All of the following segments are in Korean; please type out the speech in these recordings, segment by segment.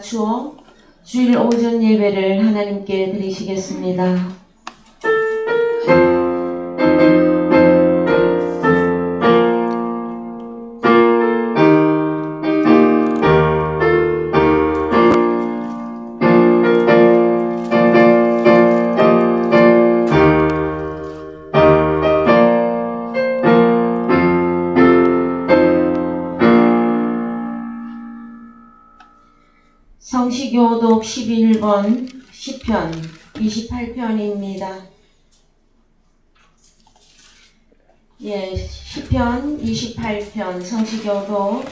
맞추어 주일 오전 예배를 하나님께 드리시겠습니다. 성시교독 11번 시편 28편입니다. 시편 28편 성시교독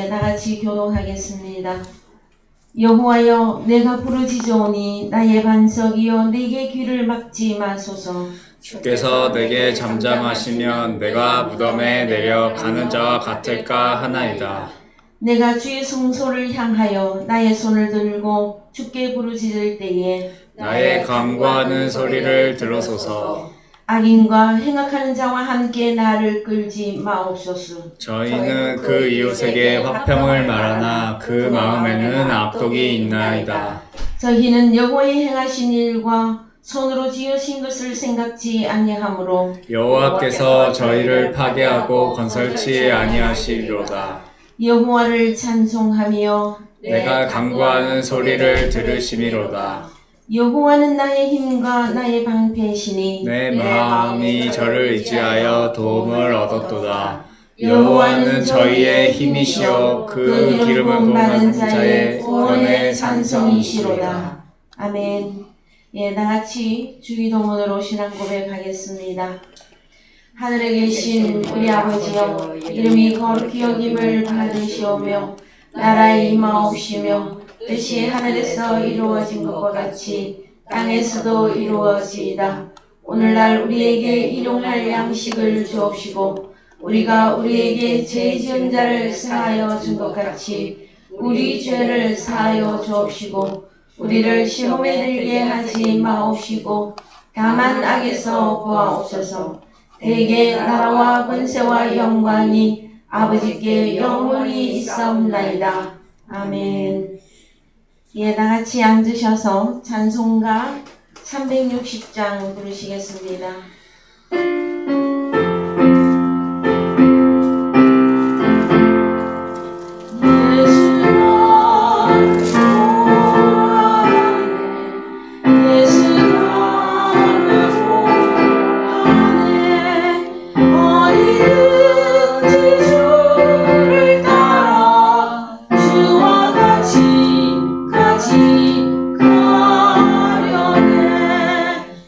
다같이 교독하겠습니다. 여호와여 내가 부르짖으오니 나의 반석이여 내게 귀를 막지 마소서. 주께서 내게 잠잠하시면 내가 무덤에 내려 가는 자와 같을까 하나이다. 내가 주의 성소를 향하여 나의 손을 들고 주께 부르짖을 때에 나의 간구하는 소리를 들으소서. 악인과 행악하는 자와 함께 나를 끌지 마옵소서. 저희는 그 이웃에게 화평을 말하나 그 마음에는 악독이 있나이다. 저희는 여호와의 행하신 일과 손으로 지으신 것을 생각지 아니하므로 여호와께서 저희를 파괴하고 건설치 아니하시리로다. 여호와를 찬송하며 내가 간구하는 소리를 들으심이로다. 여호와는 나의 힘과 나의 방패시니 내 마음이 저를 의지하여 도움을 얻었도다. 여호와는 저희의 힘이시오 그 기름을 부은 자의 구원의 산성이시로다. 아멘. 다같이 주기도문으로 신앙 고백하겠습니다. 하늘에 계신 우리 아버지여 이름이 거룩히 여김을 받으시오며 나라에 임하옵시며 뜻이 하늘에서 이루어진 것과 같이 땅에서도 이루어지이다. 오늘날 우리에게 일용할 양식을 주옵시고 우리가 우리에게 죄 지은 자를 사하여 준 것 같이 우리 죄를 사하여 주옵시고 우리를 시험에 들게 하지 마옵시고 다만 악에서 구하옵소서. 대개 나라와 권세와 영광이 아버지께 영원히 있사옵나이다. 아멘. 다같이 앉으셔서 찬송가 360장 부르시겠습니다.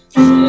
주의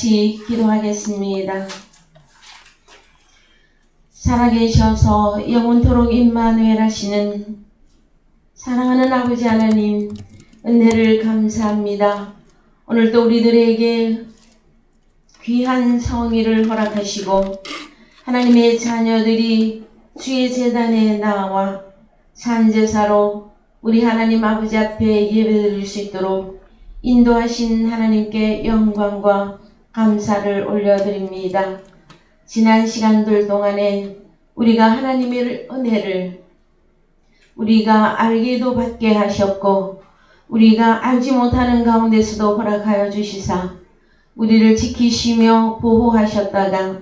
같이 기도하겠습니다. 살아계셔서 영원토록 임마누엘 하시는 사랑하는 아버지 하나님, 은혜를 감사합니다. 오늘도 우리들에게 귀한 성의를 허락하시고 하나님의 자녀들이 주의 제단에 나와 산제사로 우리 하나님 아버지 앞에 예배드릴 수 있도록 인도하신 하나님께 영광과 감사를 올려드립니다. 지난 시간들 동안에 우리가 하나님의 은혜를 우리가 알게도 받게 하셨고 우리가 알지 못하는 가운데서도 허락하여 주시사 우리를 지키시며 보호하셨다가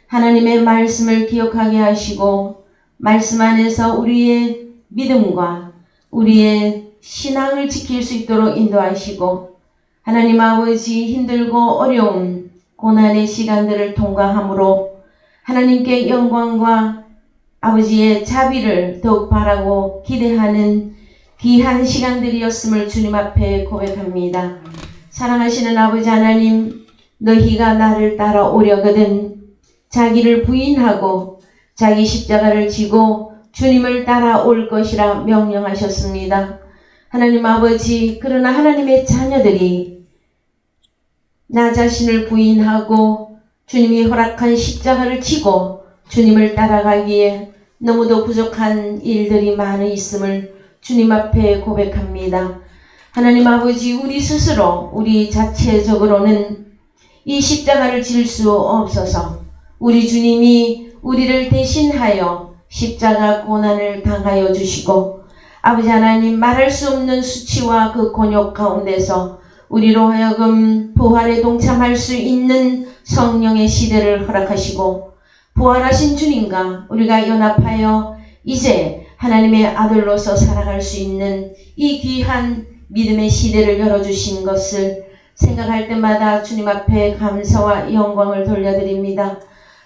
하나님의 말씀을 기억하게 하시고 말씀 안에서 우리의 믿음과 우리의 신앙을 지킬 수 있도록 인도하시고 하나님 아버지 힘들고 어려운 고난의 시간들을 통과함으로 하나님께 영광과 아버지의 자비를 더욱 바라고 기대하는 귀한 시간들이었음을 주님 앞에 고백합니다. 사랑하시는 아버지 하나님, 너희가 나를 따라오려거든 자기를 부인하고 자기 십자가를 지고 주님을 따라올 것이라 명령하셨습니다. 하나님 아버지, 그러나 하나님의 자녀들이 나 자신을 부인하고 주님이 허락한 십자가를 지고 주님을 따라가기에 너무도 부족한 일들이 많이 있음을 주님 앞에 고백합니다. 하나님 아버지, 우리 스스로 우리 자체적으로는 이 십자가를 질 수 없어서 우리 주님이 우리를 대신하여 십자가 고난을 당하여 주시고 아버지 하나님, 말할 수 없는 수치와 그 곤욕 가운데서 우리로 하여금 부활에 동참할 수 있는 성령의 시대를 허락하시고 부활하신 주님과 우리가 연합하여 이제 하나님의 아들로서 살아갈 수 있는 이 귀한 믿음의 시대를 열어주신 것을 생각할 때마다 주님 앞에 감사와 영광을 돌려드립니다.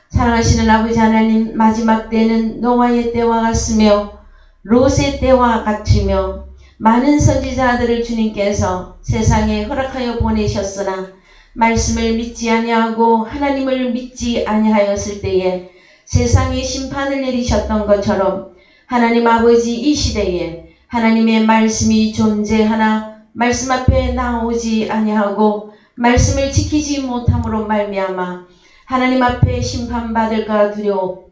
사랑하시는 아버지 하나님, 마지막 때는 노아의 때와 같으며 롯의 때와 같으며 많은 선지자들을 주님께서 세상에 허락하여 보내셨으나 말씀을 믿지 아니하고 하나님을 믿지 아니하였을 때에 세상에 심판을 내리셨던 것처럼 하나님 아버지, 이 시대에 하나님의 말씀이 존재하나 말씀 앞에 나오지 아니하고 말씀을 지키지 못함으로 말미암아 하나님 앞에 심판받을까 두려움,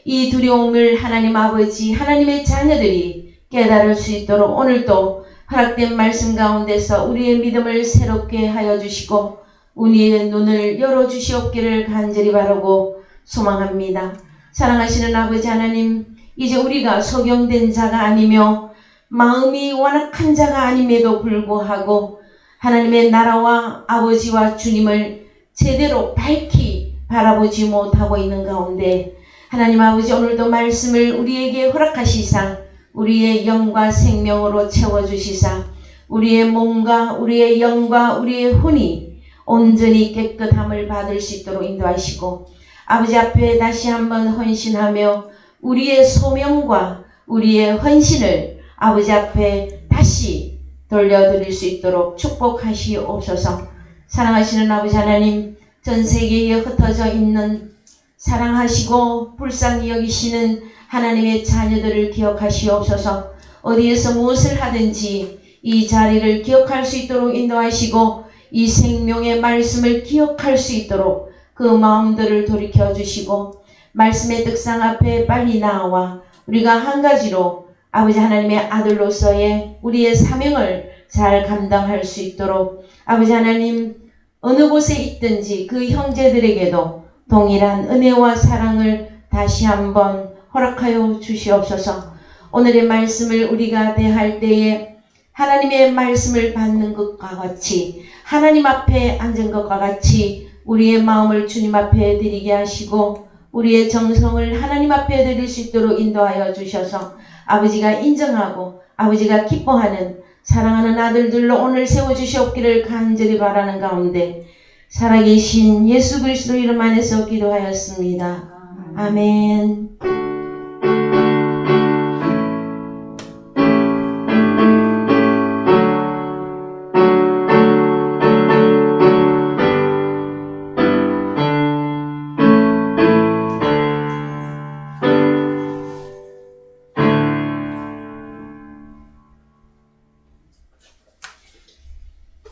이 두려움을 하나님 아버지, 하나님의 자녀들이 깨달을 수 있도록 오늘도 허락된 말씀 가운데서 우리의 믿음을 새롭게 하여 주시고 우리의 눈을 열어주시옵기를 간절히 바라고 소망합니다. 사랑하시는 아버지 하나님, 이제 우리가 소경된 자가 아니며 마음이 완악한 자가 아님에도 불구하고 하나님의 나라와 아버지와 주님을 제대로 밝히 바라보지 못하고 있는 가운데 하나님 아버지, 오늘도 말씀을 우리에게 허락하시사 우리의 영과 생명으로 채워주시사 우리의 몸과 우리의 영과 우리의 혼이 온전히 깨끗함을 받을 수 있도록 인도하시고 아버지 앞에 다시 한번 헌신하며 우리의 소명과 우리의 헌신을 아버지 앞에 다시 돌려드릴 수 있도록 축복하시옵소서. 사랑하시는 아버지 하나님, 전 세계에 흩어져 있는 사랑하시고 불쌍히 여기시는 하나님의 자녀들을 기억하시옵소서. 어디에서 무엇을 하든지 이 자리를 기억할 수 있도록 인도하시고 이 생명의 말씀을 기억할 수 있도록 그 마음들을 돌이켜 주시고 말씀의 떡상 앞에 빨리 나와 우리가 한 가지로 아버지 하나님의 아들로서의 우리의 사명을 잘 감당할 수 있도록 아버지 하나님, 어느 곳에 있든지 그 형제들에게도 동일한 은혜와 사랑을 다시 한번 허락하여 주시옵소서. 오늘의 말씀을 우리가 대할 때에 하나님의 말씀을 받는 것과 같이 하나님 앞에 앉은 것과 같이 우리의 마음을 주님 앞에 드리게 하시고 우리의 정성을 하나님 앞에 드릴 수 있도록 인도하여 주셔서 아버지가 인정하고 아버지가 기뻐하는 사랑하는 아들들로 오늘 세워주시옵기를 간절히 바라는 가운데 살아계신 예수 그리스도 이름 안에서 기도하였습니다. 아멘.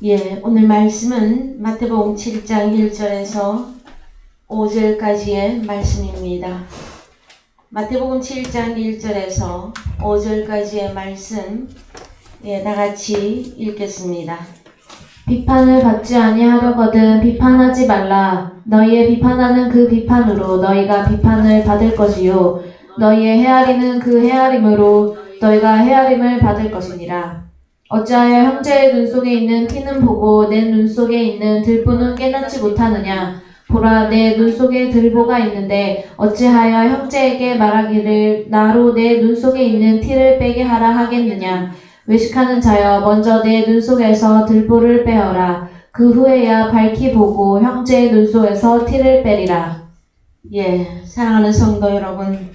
예, 오늘 말씀은 마태복음 7장 1절에서 5절까지의 말씀입니다. 마태복음 7장 1절에서 5절까지의 말씀 다같이 읽겠습니다. 비판을 받지 아니하려거든 비판하지 말라. 너희의 비판하는 그 비판으로 너희가 비판을 받을 것이요 너희의 헤아리는 그 헤아림으로 너희가 헤아림을 받을 것이니라. 어찌하여 형제의 눈 속에 있는 티는 보고 내 눈 속에 있는 들보는 깨닫지 못하느냐. 보라, 내 눈 속에 들보가 있는데 어찌하여 형제에게 말하기를 나로 내 눈 속에 있는 티를 빼게 하라 하겠느냐. 외식하는 자여, 먼저 내 눈 속에서 들보를 빼어라. 그 후에야 밝히 보고 형제의 눈 속에서 티를 빼리라. 예, 사랑하는 성도 여러분,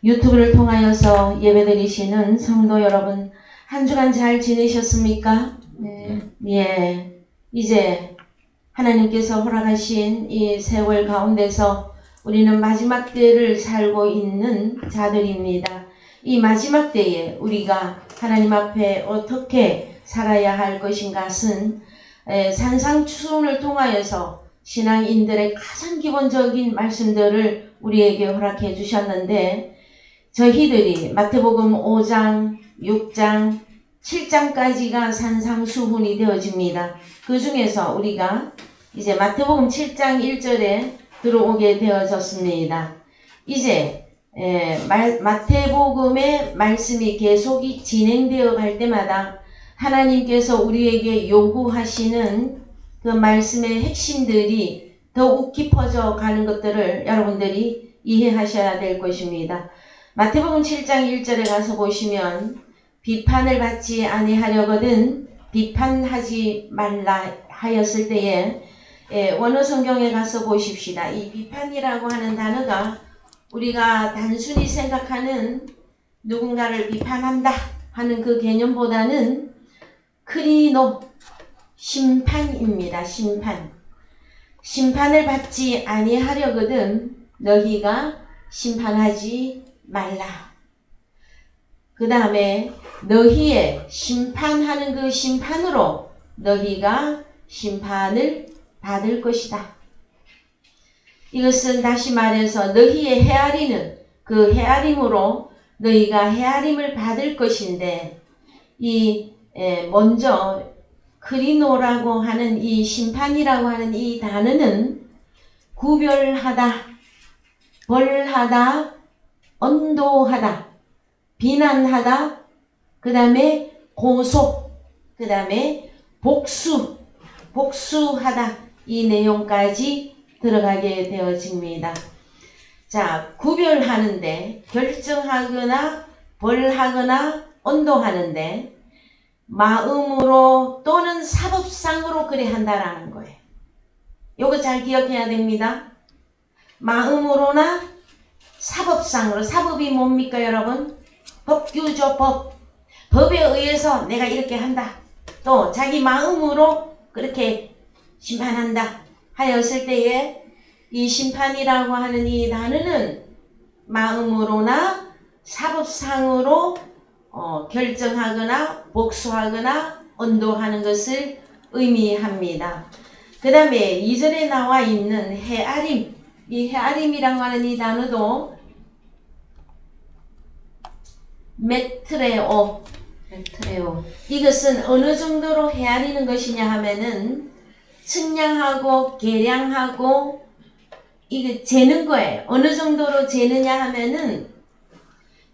유튜브를 통하여서 예배드리시는 성도 여러분, 한 주간 잘 지내셨습니까? 네. 예, 이제 하나님께서 허락하신 이 세월 가운데서 우리는 마지막 때를 살고 있는 자들입니다. 이 마지막 때에 우리가 하나님 앞에 어떻게 살아야 할 것인가는 산상추론을 통하여서 신앙인들의 가장 기본적인 말씀들을 우리에게 허락해 주셨는데, 저희들이 마태복음 5장, 6장, 7장까지가 산상수훈이 되어집니다. 그 중에서 우리가 이제 마태복음 7장 1절에 들어오게 되어졌습니다. 이제 마태복음의 말씀이 계속이 진행되어 갈 때마다 하나님께서 우리에게 요구하시는 그 말씀의 핵심들이 더욱 깊어져 가는 것들을 여러분들이 이해하셔야 될 것입니다. 마태복음 7장 1절에 가서 보시면 비판을 받지 아니하려거든 비판하지 말라 하였을 때에 원어 성경에 가서 보십시다. 이 비판이라고 하는 단어가 우리가 단순히 생각하는 누군가를 비판한다 하는 그 개념보다는 크리노, 심판입니다. 심판을 받지 아니하려거든 너희가 심판하지 말라. 그 다음에 너희의 심판하는 그 심판으로 너희가 심판을 받을 것이다. 이것은 다시 말해서 너희의 헤아리는 그 헤아림으로 너희가 헤아림을 받을 것인데, 먼저 크리노라고 하는 이 심판이라고 하는 이 단어는 구별하다, 벌하다, 언도하다, 비난하다, 그 다음에 고소, 그 다음에 복수하다, 이 내용까지 들어가게 되어집니다. 자, 구별하는데, 결정하거나 벌하거나 언도하는데 마음으로 또는 사법상으로 그래 한다라는 거예요. 요거 잘 기억해야 됩니다. 마음으로나 사법상으로. 사법이 뭡니까 여러분? 법규죠. 법에 의해서 내가 이렇게 한다. 또 자기 마음으로 그렇게 심판한다 하였을 때에 이 심판이라고 하는 이 단어는 마음으로나 사법상으로 결정하거나 복수하거나 언도하는 것을 의미합니다. 그 다음에 2절에 나와 있는 헤아림, 이 헤아림이라고 하는 이 단어도 메트레오, 이것은 어느 정도로 헤아리는 것이냐 하면은 측량하고 계량하고 이거 재는 거예요. 어느 정도로 재느냐 하면은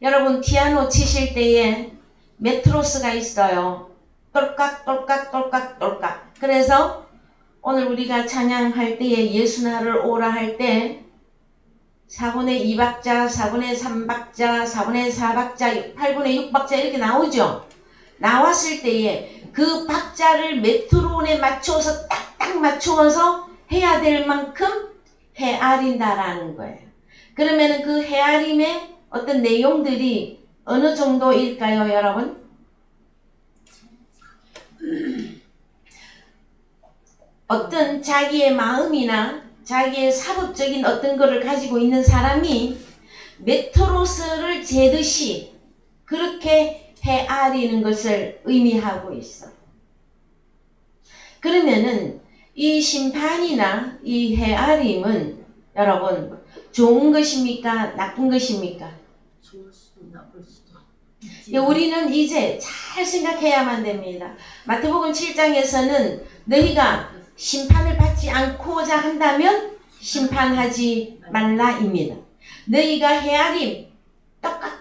여러분 피아노 치실 때에 메트로스가 있어요. 똘깍. 그래서 오늘 우리가 찬양할 때에 예수나를 오라 할 때 4분의 2박자, 4분의 3박자, 4분의 4박자, 8분의 6박자 이렇게 나오죠. 나왔을 때에 그 박자를 메트론에 맞춰서 딱딱 맞추어서 해야 될 만큼 헤아린다라는 거예요. 그러면 그 헤아림의 어떤 내용들이 어느 정도일까요, 여러분? 어떤 자기의 마음이나 자기의 사법적인 어떤 것을 가지고 있는 사람이 메트로스를 재듯이 그렇게 헤아리는 것을 의미하고 있어. 그러면은 이 심판이나 이 헤아림은 여러분 좋은 것입니까? 나쁜 것입니까? 좋을 수도 나쁠 수도. 우리는 이제 잘 생각해야만 됩니다. 마태복음 7장에서는 너희가 심판을 받지 않고자 한다면 심판하지 말라입니다. 너희가 헤아림 똑같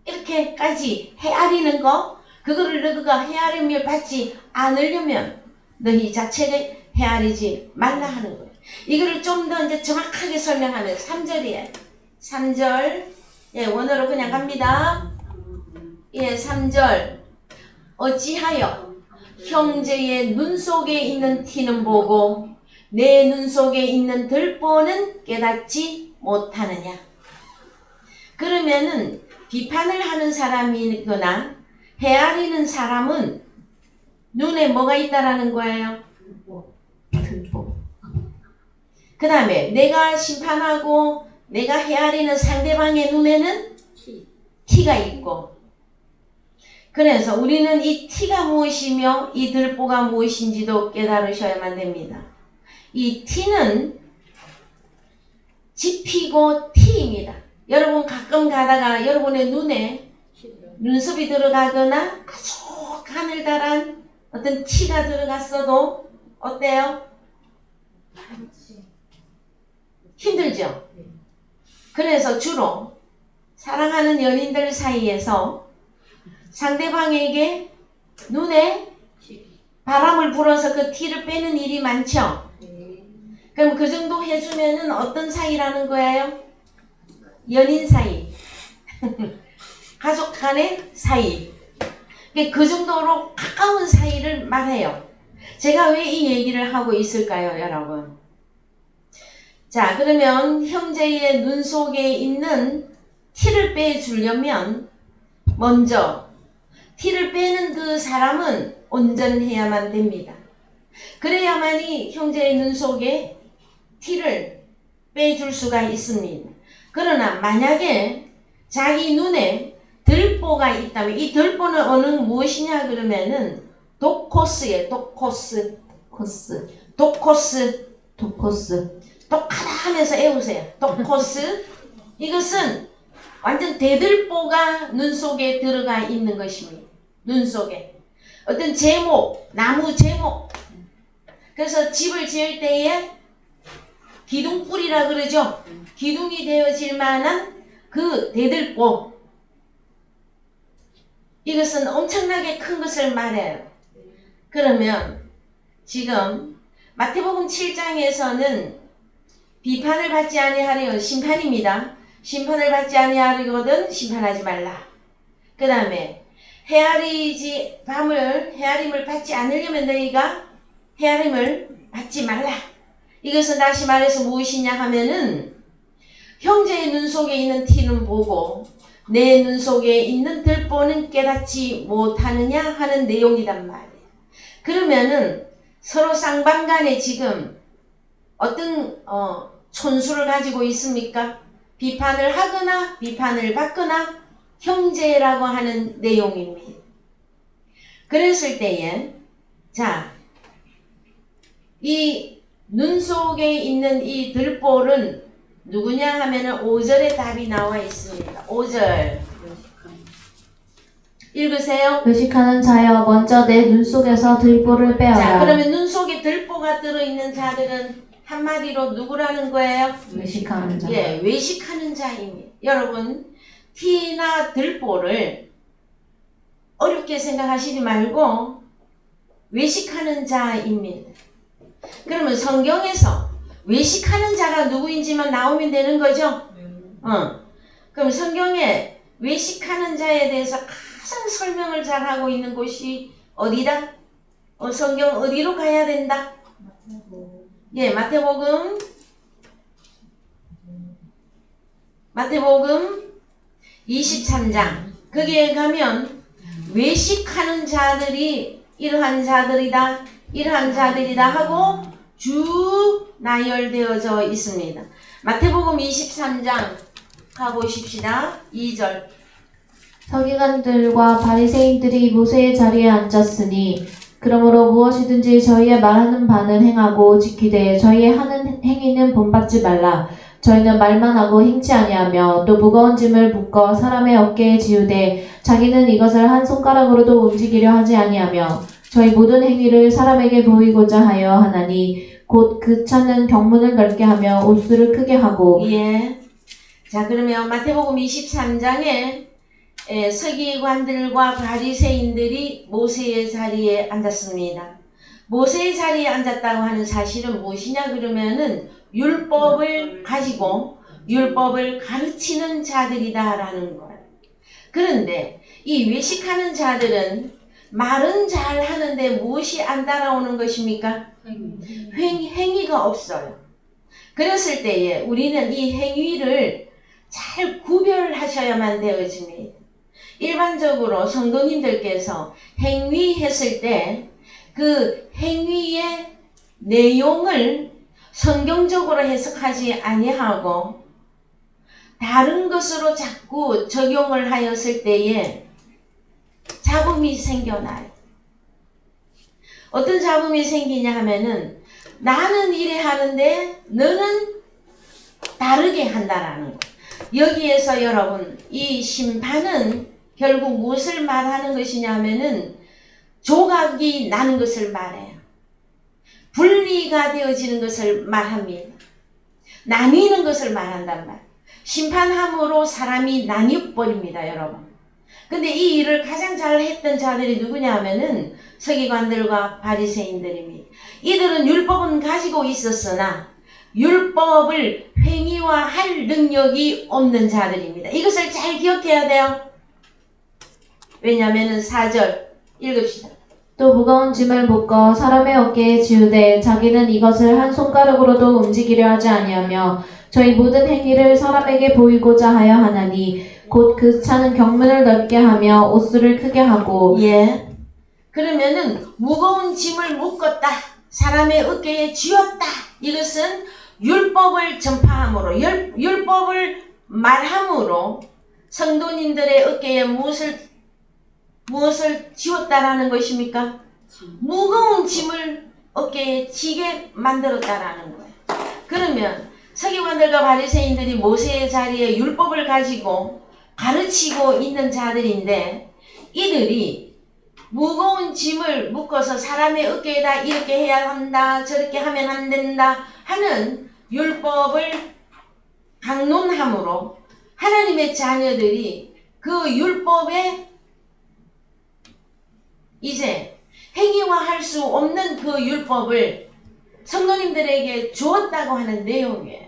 이렇게까지 헤아리는 거, 그거를 너희가 헤아림을 받지 않으려면 너희 자체를 헤아리지 말라 하는 거예요. 이거를 좀 더 이제 정확하게 설명하면 3절이에요. 3절. 예, 원어로 그냥 갑니다. 예, 3절. 어찌하여 형제의 눈 속에 있는 티는 보고 내 눈 속에 있는 들보는 깨닫지 못하느냐. 그러면은 비판을 하는 사람이거나 헤아리는 사람은 눈에 뭐가 있다라는 거예요? 들보. 그 다음에 내가 심판하고 내가 헤아리는 상대방의 눈에는 티가 있고, 그래서 우리는 이 티가 무엇이며 이 들보가 무엇인지도 깨달으셔야만 됩니다. 이 티는 지피고 티입니다. 여러분 가끔 가다가 여러분의 눈에 눈썹이 들어가거나 아주 가늘다란 어떤 티가 들어갔어도 어때요? 힘들죠? 그래서 주로 사랑하는 연인들 사이에서 상대방에게 눈에 바람을 불어서 그 티를 빼는 일이 많죠? 그럼 그 정도 해주면은 어떤 사이라는 거예요? 연인 사이. 가족 간의 사이. 그 정도로 가까운 사이를 말해요. 제가 왜 이 얘기를 하고 있을까요, 여러분? 자, 그러면 형제의 눈 속에 있는 티를 빼주려면 먼저 티를 빼는 그 사람은 온전해야만 됩니다. 그래야만이 형제의 눈 속에 티를 빼줄 수가 있습니다. 그러나 만약에 자기 눈에 들보가 있다면 이 들보는 어느 무엇이냐 그러면은 도코스예요. 도코스. 똑하다 하면서 애우세요. 도코스. 이것은 완전 대들보가 눈 속에 들어가 있는 것입니다. 눈 속에. 어떤 제목, 나무 제목. 그래서 집을 지을 때에 기둥뿌리라 그러죠. 기둥이 되어질 만한 그 대들보. 이것은 엄청나게 큰 것을 말해요. 그러면 지금 마태복음 7장에서는 비판을 받지 아니하려 심판입니다. 심판을 받지 아니하려거든 심판하지 말라. 그 다음에 헤아림을 받지 않으려면 너희가 헤아림을 받지 말라. 이것은 다시 말해서 무엇이냐 하면은 형제의 눈 속에 있는 티는 보고 내 눈 속에 있는 들보는 깨닫지 못하느냐 하는 내용이란 말이에요. 그러면은 서로 쌍방간에 지금 어떤 촌수를 가지고 있습니까? 비판을 하거나 비판을 받거나 형제라고 하는 내용입니다. 그랬을 때에 자, 이 눈 속에 있는 이 들보는 누구냐 하면은 5절에 답이 나와 있습니다. 5절 읽으세요. 의식하는 자여 먼저 내 눈 속에서 들보를 빼어라. 자, 그러면 눈 속에 들보가 들어있는 자들은 한마디로 누구라는 거예요? 의식하는 자. 예, 외식하는 자입니다. 여러분, 티나 들보를 어렵게 생각하시지 말고 외식하는 자입니다. 그러면 성경에서 외식하는 자가 누구인지만 나오면 되는 거죠? 그럼 성경에 외식하는 자에 대해서 가장 설명을 잘하고 있는 곳이 어디다? 성경 어디로 가야 된다? 예, 마태복음 23장. 거기에 가면 외식하는 자들이 이러한 자들이다 하고 쭉 나열되어져 있습니다. 마태복음 23장 가보십시다. 2절. 서기관들과 바리새인들이 모세의 자리에 앉았으니 그러므로 무엇이든지 저희의 말하는 바는 행하고 지키되 저희의 하는 행위는 본받지 말라. 저희는 말만 하고 행치 아니하며 또 무거운 짐을 묶어 사람의 어깨에 지우되 자기는 이것을 한 손가락으로도 움직이려 하지 아니하며 저희 모든 행위를 사람에게 보이고자 하여 하나니 곧 그 차는 경문을 넓게 하며 옷수를 크게 하고 예. 자, 그러면 마태복음 23장에 서기관들과 바리새인들이 모세의 자리에 앉았습니다. 모세의 자리에 앉았다고 하는 사실은 무엇이냐 그러면은 율법을 가지고 율법을 가르치는 자들이다라는 거예요. 그런데 이 외식하는 자들은 말은 잘 하는데 무엇이 안 따라오는 것입니까? 행위가 없어요. 그랬을 때에 우리는 이 행위를 잘 구별하셔야만 되어집니다. 일반적으로 성도님들께서 행위했을 때 그 행위의 내용을 성경적으로 해석하지 아니하고 다른 것으로 자꾸 적용을 하였을 때에 잡음이 생겨나요. 어떤 잡음이 생기냐 하면은 나는 이래 하는데 너는 다르게 한다라는 거. 여기에서 여러분 이 심판은 결국 무엇을 말하는 것이냐 하면은 조각이 나는 것을 말해요. 분리가 되어지는 것을 말합니다. 나뉘는 것을 말한단 말이에요. 심판함으로 사람이 나뉘어버립니다, 여러분. 근데 이 일을 가장 잘했던 자들이 누구냐 하면은 서기관들과 바리새인들입니다. 이들은 율법은 가지고 있었으나 율법을 행위화할 능력이 없는 자들입니다. 이것을 잘 기억해야 돼요. 왜냐하면은 4절 읽읍시다. 또 무거운 짐을 묶어 사람의 어깨에 지우되 자기는 이것을 한 손가락으로도 움직이려 하지 아니하며 저희 모든 행위를 사람에게 보이고자 하여 하나니 곧 그 차는 경문을 넓게 하며 옷수를 크게 하고 예. 그러면은 무거운 짐을 묶었다. 사람의 어깨에 쥐었다. 이것은 율법을 전파함으로 율법을 말함으로 성도님들의 어깨에 무엇을 지웠다라는 것입니까? 무거운 짐을 어깨에 지게 만들었다라는 거예요. 그러면 서기관들과 바리새인들이 모세의 자리에 율법을 가지고 가르치고 있는 자들인데 이들이 무거운 짐을 묶어서 사람의 어깨에다 이렇게 해야 한다, 저렇게 하면 안 된다 하는 율법을 강론함으로 하나님의 자녀들이 그 율법에 이제 행위화할 수 없는 그 율법을 성도님들에게 주었다고 하는 내용이에요.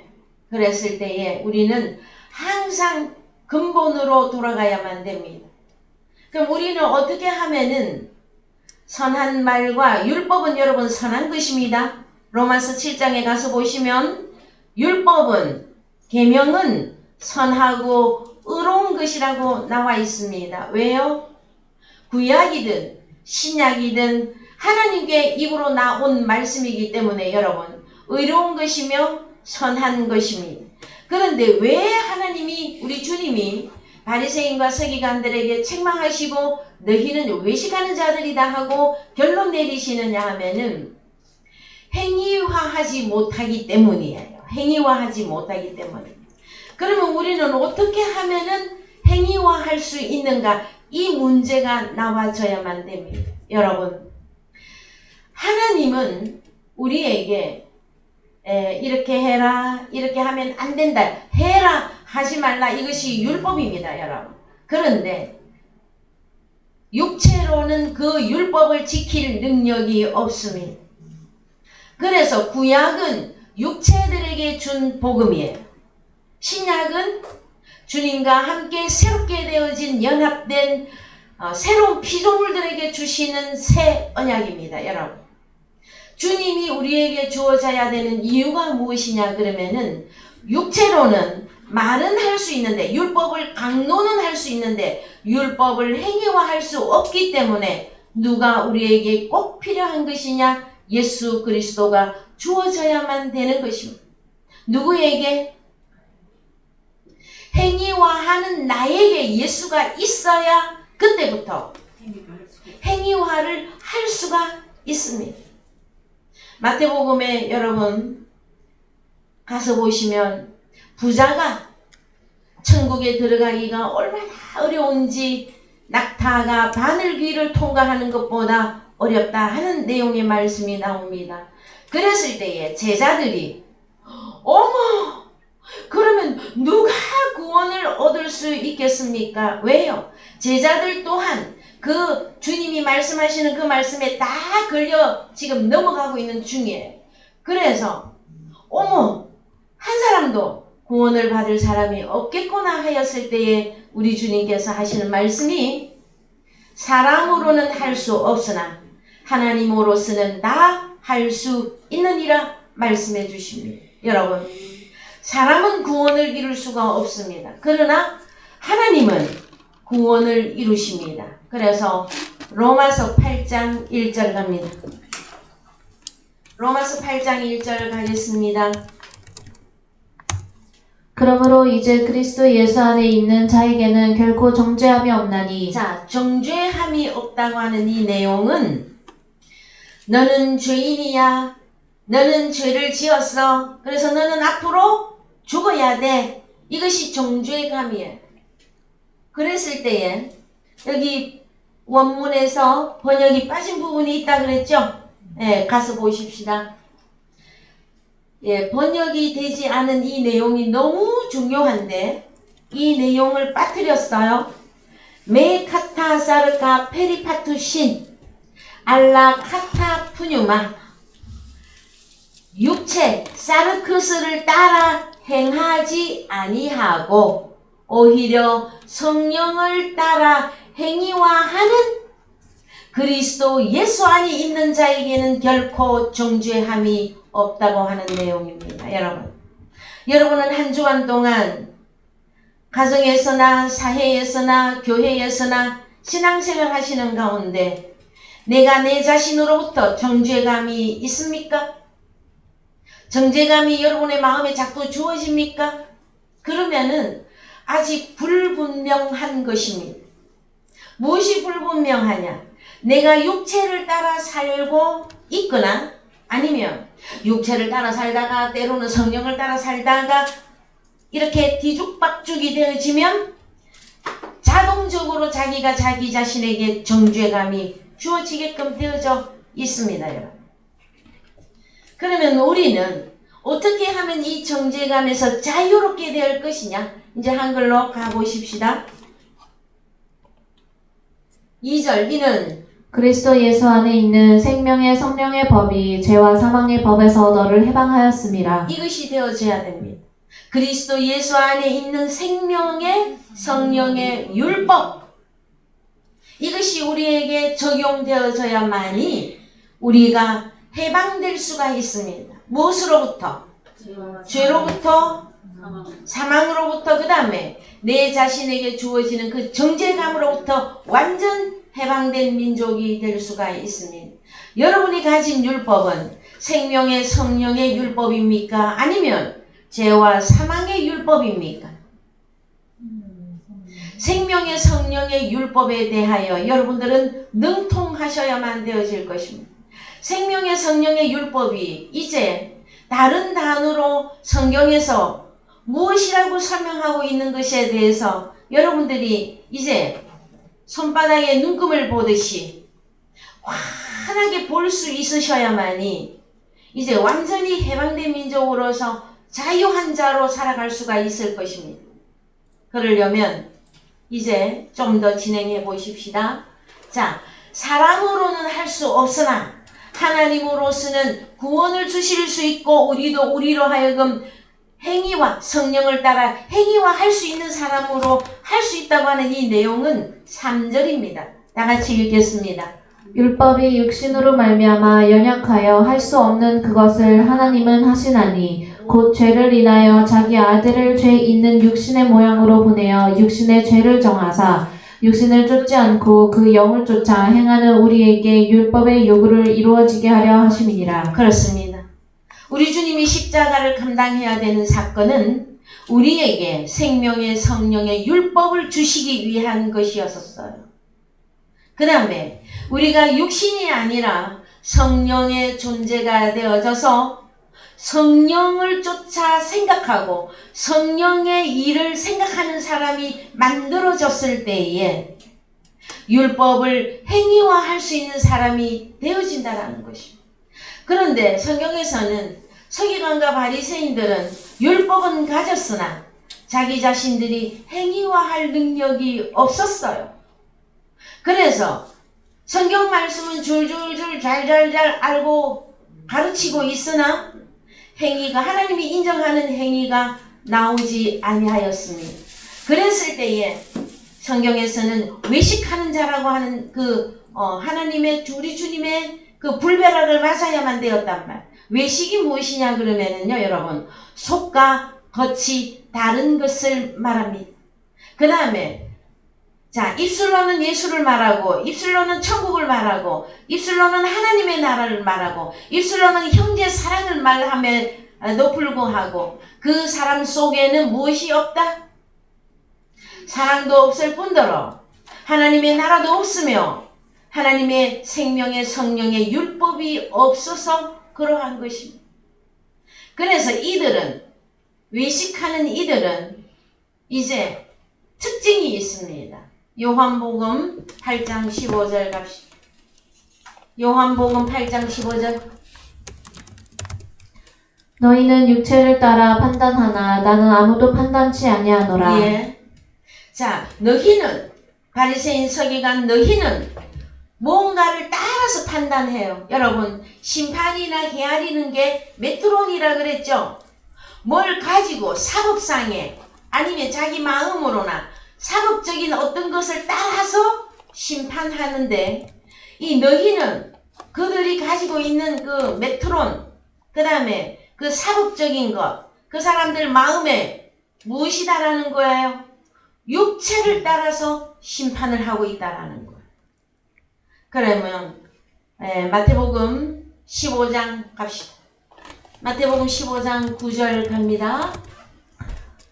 그랬을 때에 우리는 항상 근본으로 돌아가야만 됩니다. 그럼 우리는 어떻게 하면은 선한 말과 율법은 여러분 선한 것입니다. 로마서 7장에 가서 보시면 율법은 계명은 선하고 의로운 것이라고 나와 있습니다. 왜요? 구약이든 신약이든 하나님께 입으로 나온 말씀이기 때문에 여러분 의로운 것이며 선한 것입니다. 그런데 왜 하나님이 우리 주님이 바리새인과 서기관들에게 책망하시고 너희는 외식하는 자들이다 하고 결론 내리시느냐 하면은 행위화하지 못하기 때문이에요. 행위화하지 못하기 때문에. 그러면 우리는 어떻게 하면은 행위화할 수 있는가? 이 문제가 나와져야만 됩니다. 여러분, 하나님은 우리에게 이렇게 해라, 이렇게 하면 안 된다, 해라, 하지 말라, 이것이 율법입니다, 여러분. 그런데 육체로는 그 율법을 지킬 능력이 없습니다. 그래서 구약은 육체들에게 준 복음이에요. 신약은 주님과 함께 새롭게 되어진 연합된 새로운 피조물들에게 주시는 새 언약입니다, 여러분. 주님이 우리에게 주어져야 되는 이유가 무엇이냐 그러면은 육체로는 말은 할 수 있는데 율법을 강론은 할 수 있는데 율법을 행위화할 수 없기 때문에 누가 우리에게 꼭 필요한 것이냐? 예수 그리스도가 주어져야만 되는 것입니다. 누구에게? 행위화하는 나에게 예수가 있어야 그때부터 행위화를 할 수가 수가 있습니다. 마태복음에 여러분 가서 보시면 부자가 천국에 들어가기가 얼마나 어려운지 낙타가 바늘귀를 통과하는 것보다 어렵다 하는 내용의 말씀이 나옵니다. 그랬을 때에 제자들이 어머 그러면 누가 구원을 얻을 수 있겠습니까? 왜요? 제자들 또한 그 주님이 말씀하시는 그 말씀에 다 걸려 지금 넘어가고 있는 중이에요. 그래서 어머 한 사람도 구원을 받을 사람이 없겠구나 하였을 때에 우리 주님께서 하시는 말씀이 사람으로는 할 수 없으나 하나님으로서는 다 할 수 있느니라 말씀해 주십니다. 여러분 사람은 구원을 이룰 수가 없습니다. 그러나 하나님은 구원을 이루십니다. 그래서 로마서 8장 1절 갑니다. 로마서 8장 1절 가겠습니다. 그러므로 이제 그리스도 예수 안에 있는 자에게는 결코 정죄함이 없나니. 자, 정죄함이 없다고 하는 이 내용은 너는 죄인이야. 너는 죄를 지었어. 그래서 너는 앞으로 죽어야 돼. 이것이 정죄감이에요. 그랬을 때에 여기 원문에서 번역이 빠진 부분이 있다 그랬죠? 예, 가서 보십시다. 예, 번역이 되지 않은 이 내용이 너무 중요한데 이 내용을 빠뜨렸어요. 메카타 사르카 페리파투신 알라 카타 푸뉴마 육체 사르크스를 따라 행하지 아니하고 오히려 성령을 따라 행위화하는 그리스도 예수 안에 있는 자에게는 결코 정죄함이 없다고 하는 내용입니다. 여러분은 한 주간 동안 가정에서나 사회에서나 교회에서나 신앙생활 하시는 가운데 내가 내 자신으로부터 정죄감이 있습니까? 정죄감이 여러분의 마음에 자꾸 주어집니까? 그러면은 아직 불분명한 것입니다. 무엇이 불분명하냐? 내가 육체를 따라 살고 있거나 아니면 육체를 따라 살다가 때로는 성령을 따라 살다가 이렇게 뒤죽박죽이 되어지면 자동적으로 자기가 자기 자신에게 정죄감이 주어지게끔 되어져 있습니다. 여러분. 그러면 우리는 어떻게 하면 이 정죄감에서 자유롭게 될 것이냐? 이제 한글로 가보십시다. 2절 이는 그리스도 예수 안에 있는 생명의 성령의 법이 죄와 사망의 법에서 너를 해방하였음이라. 이것이 되어져야 됩니다. 그리스도 예수 안에 있는 생명의 성령의 율법 이것이 우리에게 적용되어져야만이 우리가 해방될 수가 있습니다. 무엇으로부터? 죄로부터, 사망으로부터, 그 다음에 내 자신에게 주어지는 그 정죄감으로부터 완전 해방된 민족이 될 수가 있습니다. 여러분이 가진 율법은 생명의 성령의 율법입니까? 아니면 죄와 사망의 율법입니까? 생명의 성령의 율법에 대하여 여러분들은 능통하셔야만 되어질 것입니다. 생명의 성령의 율법이 이제 다른 단어로 성경에서 무엇이라고 설명하고 있는 것에 대해서 여러분들이 이제 손바닥에 눈금을 보듯이 환하게 볼 수 있으셔야만이 이제 완전히 해방된 민족으로서 자유한 자로 살아갈 수가 있을 것입니다. 그러려면 이제 좀 더 진행해 보십시다. 자, 사람으로는 할 수 없으나 하나님으로서는 구원을 주실 수 있고 우리로 하여금 행위와 성령을 따라 행위화할 수 있는 사람으로 할 수 있다고 하는 이 내용은 3절입니다. 다 같이 읽겠습니다. 율법이 육신으로 말미암아 연약하여 할 수 없는 그것을 하나님은 하시나니 곧 죄를 인하여 자기 아들을 죄 있는 육신의 모양으로 보내어 육신의 죄를 정하사 육신을 쫓지 않고 그 영을 쫓아 행하는 우리에게 율법의 요구를 이루어지게 하려 하심이니라. 그렇습니다. 우리 주님이 십자가를 감당해야 되는 사건은 우리에게 생명의 성령의 율법을 주시기 위한 것이었어요. 그 다음에 우리가 육신이 아니라 성령의 존재가 되어져서 성령을 쫓아 생각하고 성령의 일을 생각하는 사람이 만들어졌을 때에 율법을 행위화할 수 있는 사람이 되어진다는 것입니다. 그런데 성경에서는 서기관과 바리새인들은 율법은 가졌으나 자기 자신들이 행위화할 능력이 없었어요. 그래서 성경 말씀은 줄줄줄 잘잘잘 알고 가르치고 있으나 행위가 하나님이 인정하는 행위가 나오지 아니하였습니다. 그랬을 때에 성경에서는 외식하는 자라고 하는 하나님의 우리 주님의 그 불벼락을 맞아야만 되었단 말. 외식이 무엇이냐 그러면은요, 여러분, 속과 겉이 다른 것을 말합니다. 그 다음에 자, 입술로는 예수를 말하고, 입술로는 천국을 말하고, 입술로는 하나님의 나라를 말하고, 입술로는 형제 사랑을 말함에도 불구하고 그 사람 속에는 무엇이 없다? 사랑도 없을 뿐더러 하나님의 나라도 없으며 하나님의 생명의 성령의 율법이 없어서 그러한 것입니다. 그래서 외식하는 이들은 이제 특징이 있습니다. 요한복음 8장 15절 갑시다. 요한복음 8장 15절. 너희는 육체를 따라 판단하나 나는 아무도 판단치 아니하노라. 예. 자, 너희는 바리새인 서기관 너희는 뭔가를 따라서 판단해요. 여러분, 심판이나 헤아리는 게 메트론이라 그랬죠. 뭘 가지고 사법상에 아니면 자기 마음으로나 사법적인 어떤 것을 따라서 심판하는데, 이 너희는 그들이 가지고 있는 그 메트론, 그 다음에 그 사법적인 것, 그 사람들 마음에 무엇이다라는 거예요? 육체를 따라서 심판을 하고 있다라는 거예요. 그러면 마태복음 15장 갑시다. 마태복음 15장 9절 갑니다.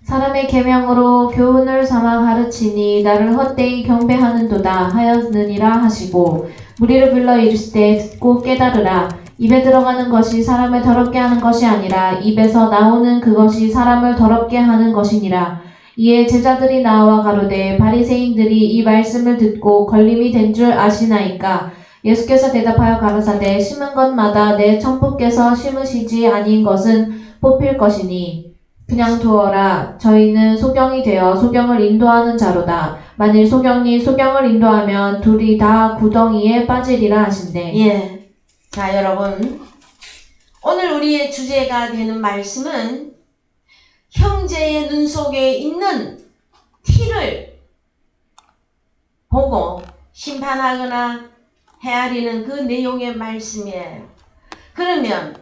사람의 계명으로 교훈을 삼아 가르치니 나를 헛되이 경배하는도다 하였느니라 하시고, 무리를 불러 이르시되 듣고 깨달으라. 입에 들어가는 것이 사람을 더럽게 하는 것이 아니라 입에서 나오는 그것이 사람을 더럽게 하는 것이니라. 이에 제자들이 나와 가로되 바리새인들이 이 말씀을 듣고 걸림이 된 줄 아시나이까? 예수께서 대답하여 가라사대 심은 것마다 내 천부께서 심으시지 아닌 것은 뽑힐 것이니 그냥 두어라. 저희는 소경이 되어 소경을 인도하는 자로다. 만일 소경이 소경을 인도하면 둘이 다 구덩이에 빠지리라 하신대. 예. 자, 여러분, 오늘 우리의 주제가 되는 말씀은 형제의 눈 속에 있는 티를 보고 심판하거나 헤아리는 그 내용의 말씀이에요. 그러면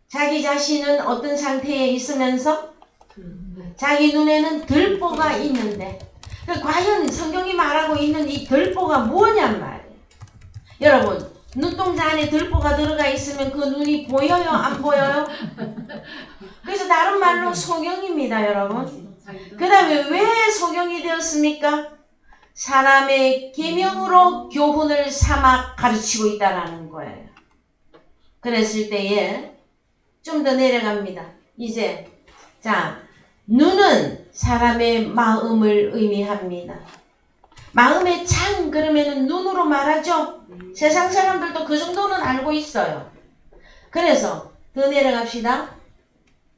자기 자신은 어떤 상태에 있으면서 자기 눈에는 들보가 있는데, 과연 성경이 말하고 있는 이 들보가 뭐냔 말이에요. 여러분, 눈동자 안에 들보가 들어가 있으면 그 눈이 보여요? 안 보여요? 그래서 다른 말로 소경입니다, 여러분. 그 다음에 왜 소경이 되었습니까? 사람의 계명으로 교훈을 삼아 가르치고 있다라는 거예요. 그랬을 때에 좀 더 내려갑니다. 이제 자, 눈은 사람의 마음을 의미합니다. 마음의 창 그러면은 눈으로 말하죠. 세상 사람들도 그 정도는 알고 있어요. 그래서 더 내려갑시다.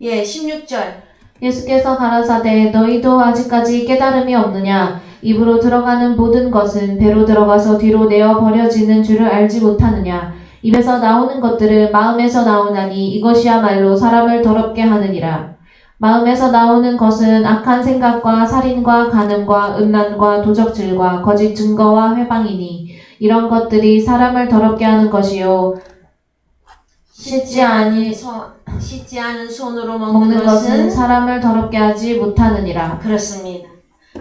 예, 16절. 예수께서 가라사대 너희도 아직까지 깨달음이 없느냐? 입으로 들어가는 모든 것은 배로 들어가서 뒤로 내어 버려지는 줄을 알지 못하느냐? 입에서 나오는 것들은 마음에서 나오나니 이것이야말로 사람을 더럽게 하느니라. 마음에서 나오는 것은 악한 생각과 살인과 간음과 음란과 도적질과 거짓 증거와 회방이니 이런 것들이 사람을 더럽게 하는 것이요 씻지 않은 손으로 먹는 것은 사람을 더럽게 하지 못하느니라. 그렇습니다.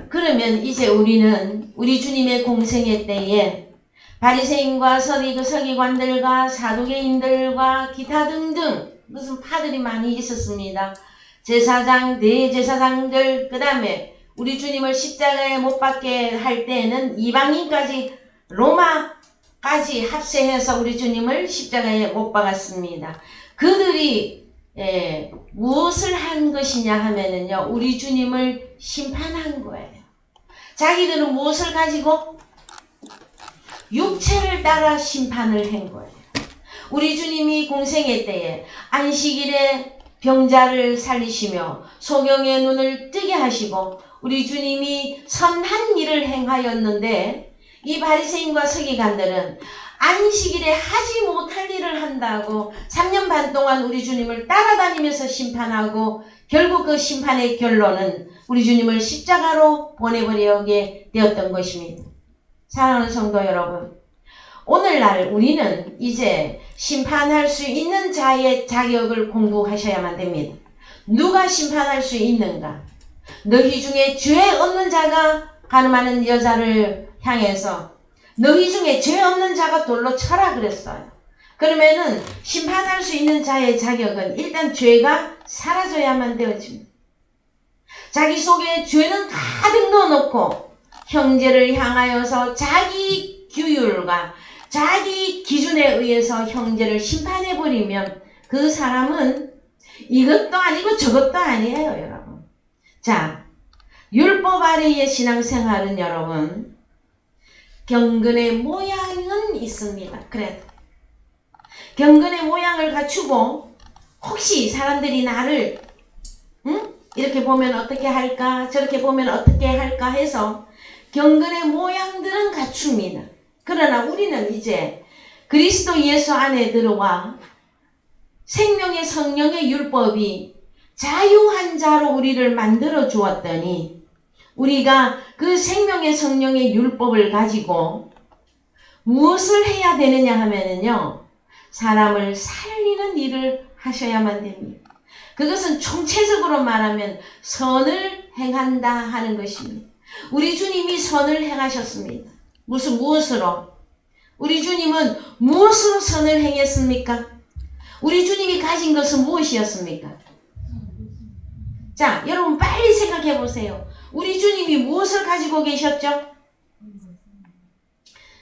그러면 이제 우리는 우리 주님의 공생애 때에 바리새인과 서기관들과 사두개인들과 기타 등등 무슨 파들이 많이 있었습니다. 제사장, 대제사장들, 그 다음에 우리 주님을 십자가에 못 박게 할 때에는 이방인까지 로마까지 합세해서 우리 주님을 십자가에 못 박았습니다. 그들이 무엇을 한 것이냐 하면은요, 우리 주님을 심판한 거예요. 자기들은 무엇을 가지고? 육체를 따라 심판을 한 거예요. 우리 주님이 공생애 때에 안식일에 병자를 살리시며 소경의 눈을 뜨게 하시고 우리 주님이 선한 일을 행하였는데, 이 바리새인과 서기관들은 안식일에 하지 못할 일을 한다고 3년 반 동안 우리 주님을 따라다니면서 심판하고, 결국 그 심판의 결론은 우리 주님을 십자가로 보내버리게 되었던 것입니다. 사랑하는 성도 여러분, 오늘날 우리는 이제 심판할 수 있는 자의 자격을 공부하셔야만 됩니다. 누가 심판할 수 있는가? 너희 중에 죄 없는 자가 가늠하는 여자를 향해서 너희 중에 죄 없는 자가 돌로 쳐라 그랬어요. 그러면은 심판할 수 있는 자의 자격은 일단 죄가 사라져야만 되어집니다. 자기 속에 죄는 가득 넣어놓고 형제를 향하여서 자기 규율과 자기 기준에 의해서 형제를 심판해버리면 그 사람은 이것도 아니고 저것도 아니에요, 여러분. 자, 율법 아래의 신앙생활은 여러분, 경건의 모양은 있습니다. 그래도 경건의 모양을 갖추고, 혹시 사람들이 나를 이렇게 보면 어떻게 할까, 저렇게 보면 어떻게 할까 해서 경건의 모양들은 갖춥니다. 그러나 우리는 이제 그리스도 예수 안에 들어와 생명의 성령의 율법이 자유한 자로 우리를 만들어 주었더니, 우리가 그 생명의 성령의 율법을 가지고 무엇을 해야 되느냐 하면은요, 사람을 살리는 일을 하셔야만 됩니다. 그것은 총체적으로 말하면 선을 행한다 하는 것입니다. 우리 주님이 선을 행하셨습니다. 무엇으로? 우리 주님은 무엇으로 선을 행했습니까? 우리 주님이 가진 것은 무엇이었습니까? 자, 여러분 빨리 생각해 보세요. 우리 주님이 무엇을 가지고 계셨죠?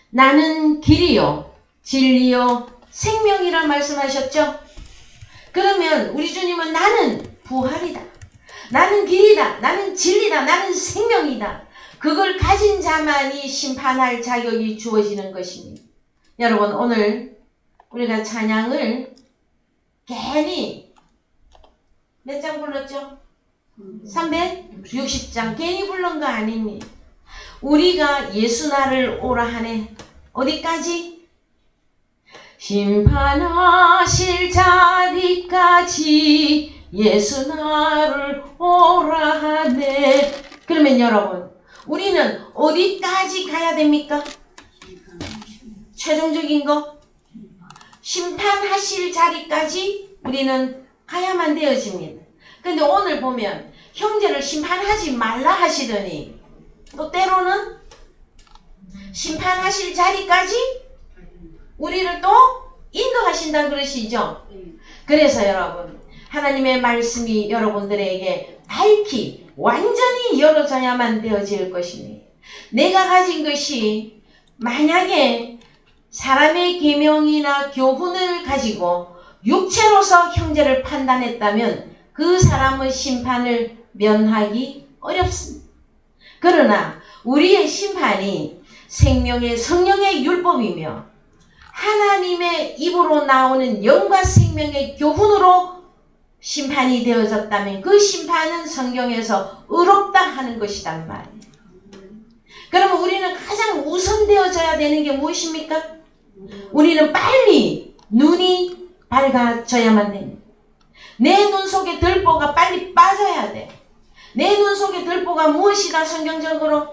나는 길이요, 진리요, 생명이라 말씀하셨죠? 그러면 우리 주님은 나는 부활이다, 나는 길이다, 나는 진리다, 나는 생명이다. 그걸 가진 자만이 심판할 자격이 주어지는 것입니다. 여러분, 오늘 우리가 찬양을 괜히 몇 장 불렀죠? 360장 괜히 부른 거 아닙니다. 우리가 예수 나를 오라 하네. 어디까지? 심판하실 자리까지 예수 나를 오라 하네. 그러면 여러분, 우리는 어디까지 가야 됩니까? 최종적인 거, 심판하실 자리까지 우리는 가야만 되어집니다. 근데 오늘 보면 형제를 심판하지 말라 하시더니 또 때로는 심판하실 자리까지 우리를 또 인도하신다 그러시죠. 그래서 여러분, 하나님의 말씀이 여러분들에게 밝히 완전히 열어져야만 되어질 것입니다. 내가 가진 것이 만약에 사람의 계명이나 교훈을 가지고 육체로서 형제를 판단했다면 그 사람의 심판을 면하기 어렵습니다. 그러나 우리의 심판이 생명의 성령의 율법이며 하나님의 입으로 나오는 영과 생명의 교훈으로 심판이 되어졌다면 그 심판은 성경에서 의롭다 하는 것이란 말이에요. 그러면 우리는 가장 우선되어져야 되는 게 무엇입니까? 우리는 빨리 눈이 밝아져야만 됩니다. 내 눈 속에 들보가 빨리 빠져야 돼. 내 눈 속에 들보가 무엇이다 성경적으로?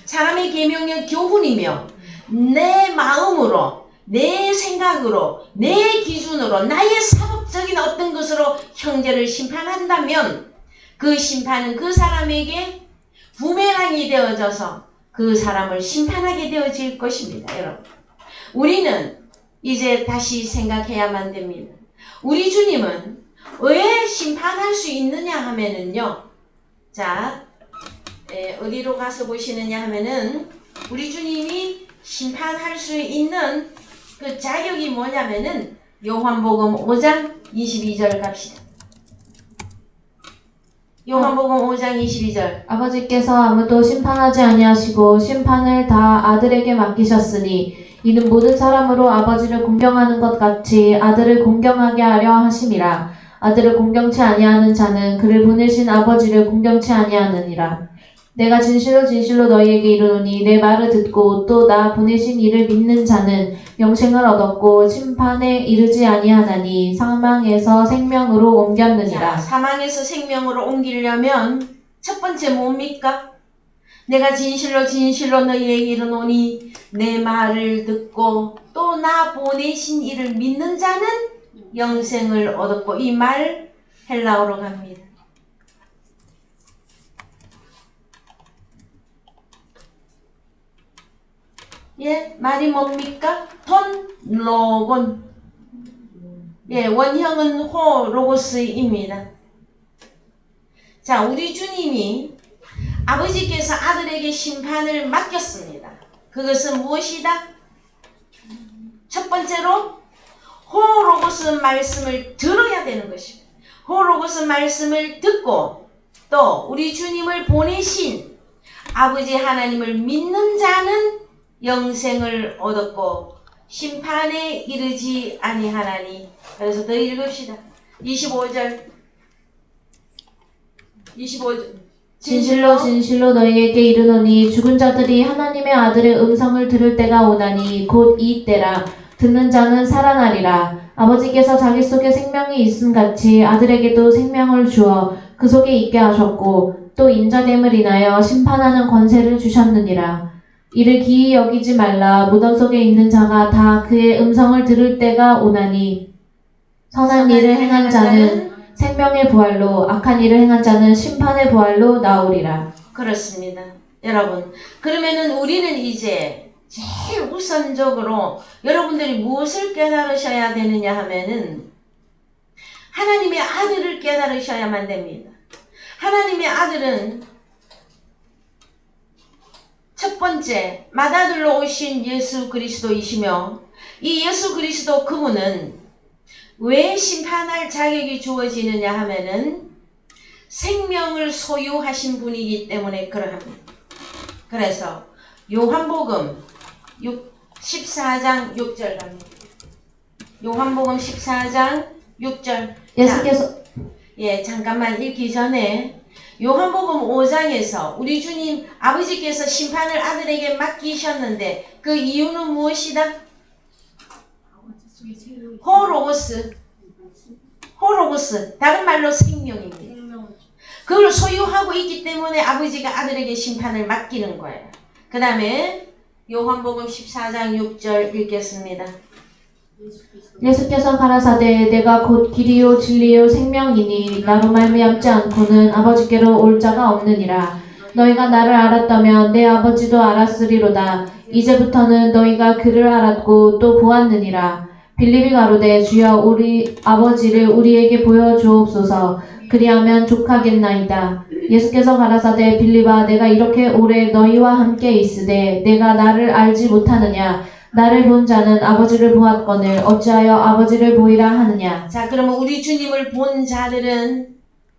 사람의 계명의 교훈이며 내 마음으로, 내 생각으로, 내 기준으로, 나의 사법적인 어떤 것으로 형제를 심판한다면 그 심판은 그 사람에게 부메랑이 되어져서 그 사람을 심판하게 되어질 것입니다. 여러분, 우리는 이제 다시 생각해야만 됩니다. 우리 주님은 왜 심판할 수 있느냐 하면은요, 자, 어디로 가서 보시느냐 하면은 우리 주님이 심판할 수 있는 그 자격이 뭐냐면은 요한복음 5장 22절 갑시다. 요한복음 5장 22절. 아버지께서 아무도 심판하지 아니하시고 심판을 다 아들에게 맡기셨으니 이는 모든 사람으로 아버지를 공경하는 것 같이 아들을 공경하게 하려 하심이라. 아들을 공경치 아니하는 자는 그를 보내신 아버지를 공경치 아니하느니라. 내가 진실로 진실로 너희에게 이르노니 내 말을 듣고 또 나 보내신 이를 믿는 자는 영생을 얻었고 심판에 이르지 아니하나니 사망에서 생명으로 자, 옮겼느니라. 사망에서 생명으로 옮기려면 첫 번째 뭡니까? 내가 진실로 진실로 너희에게 이르노니 내 말을 듣고 또 나 보내신 이를 믿는 자는 영생을 얻었고, 이 말 헬라어로 갑니다. 예, 말이 뭡니까? 톤 로곤. 예, 원형은 호 로고스입니다. 자, 우리 주님이 아버지께서 아들에게 심판을 맡겼습니다. 그것은 무엇이다? 첫 번째로 호로고스 말씀을 들어야 되는 것입니다. 호로고스 말씀을 듣고 또 우리 주님을 보내신 아버지 하나님을 믿는 자는 영생을 얻었고 심판에 이르지 아니하나니. 그래서 더 읽읍시다. 25절. 진실로 진실로 너희에게 이르노니 죽은 자들이 하나님의 아들의 음성을 들을 때가 오나니 곧 이 때라. 듣는 자는 살아나리라. 아버지께서 자기 속에 생명이 있음같이 아들에게도 생명을 주어 그 속에 있게 하셨고 또 인자됨을 인하여 심판하는 권세를 주셨느니라. 이를 기이 여기지 말라. 무덤 속에 있는 자가 다 그의 음성을 들을 때가 오나니 선한 일을 행한 자는 생명의 부활로 악한 일을 행한 자는 심판의 부활로 나오리라. 그렇습니다. 여러분, 그러면은 우리는 이제 제일 우선적으로 여러분들이 무엇을 깨달으셔야 되느냐 하면은 하나님의 아들을 깨달으셔야만 됩니다. 하나님의 아들은 첫 번째 맏아들로 오신 예수 그리스도이시며 이 예수 그리스도 그분은 왜 심판할 자격이 주어지느냐 하면은 생명을 소유하신 분이기 때문에 그러합니다. 그래서 요한복음 14장 6절 갑니다. 요한복음 14장 6절. 예수께서 잠깐만 읽기 전에 요한복음 5장에서 우리 주님 아버지께서 심판을 아들에게 맡기셨는데 그 이유는 무엇이다? 호로고스, 다른 말로 생명입니다. 그걸 소유하고 있기 때문에 아버지가 아들에게 심판을 맡기는 거예요. 그 다음에 요한복음 14장 6절 읽겠습니다. 예수께서 가라사대 내가 곧 길이요 진리요 생명이니 나로 말미암지 않고는 아버지께로 올 자가 없느니라. 너희가 나를 알았다면 내 아버지도 알았으리로다. 이제부터는 너희가 그를 알았고 또 보았느니라. 빌립이 가로되 주여 우리 아버지를 우리에게 보여주옵소서. 그리하면 족하겠나이다. 예수께서 가라사대 빌립아 내가 이렇게 오래 너희와 함께 있으되 내가 나를 알지 못하느냐. 나를 본 자는 아버지를 보았거늘 어찌하여 아버지를 보이라 하느냐. 자, 그러면 우리 주님을 본 자들은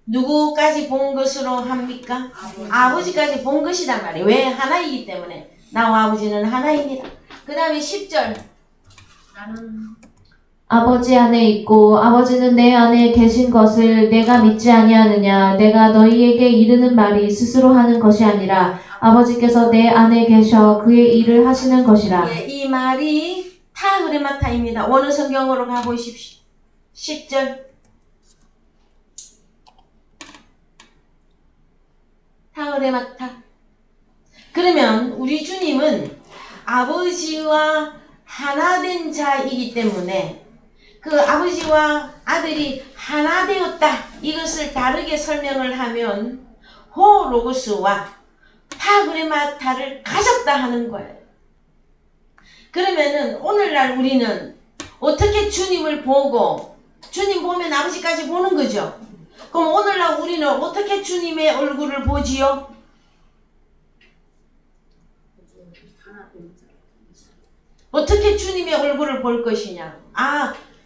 누구까지 본 것으로 합니까? 아버지까지 본 것이단 말이에요. 왜? 하나이기 때문에. 나와 아버지는 하나입니다. 그 다음에 10절. 아버지 안에 있고 아버지는 내 안에 계신 것을 내가 믿지 아니하느냐. 내가 너희에게 이르는 말이 스스로 하는 것이 아니라 아버지께서 내 안에 계셔 그의 일을 하시는 것이라. 예, 이 말이 타그레마타입니다. 원어 성경으로 가보십시오. 10절. 타그레마타. 그러면 우리 주님은 아버지와 하나 된 자이기 때문에 그 아버지와 아들이 하나 되었다. 이것을 다르게 설명을 하면 호로고스와 타그레마타를 가졌다 하는 거예요. 그러면은 오늘날 우리는 어떻게 주님을 보고 주님 보면 아버지까지 보는 거죠. 그럼 오늘날 우리는 어떻게 주님의 얼굴을 보지요? 어떻게 주님의 얼굴을 볼 것이냐?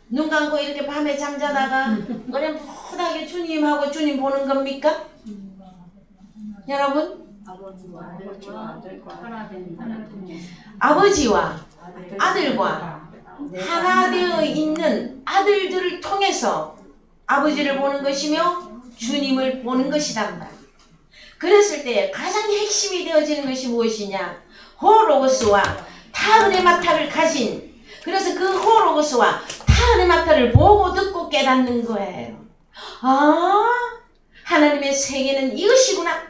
눈 감고 이렇게 밤에 잠자다가 어렴풋하게 주님하고 주님 보는 겁니까? 여러분? 아버지와 아들과 하나 되어 있는 아들들을 통해서 아버지를 보는 것이며 주님을 보는 것이란 말. 그랬을 때 가장 핵심이 되어지는 것이 무엇이냐? 호로고스와 타흐네마타를 가진, 그래서 그 호로고스와 타흐네마타를 보고 듣고 깨닫는 거예요. 하나님의 세계는 이것이구나.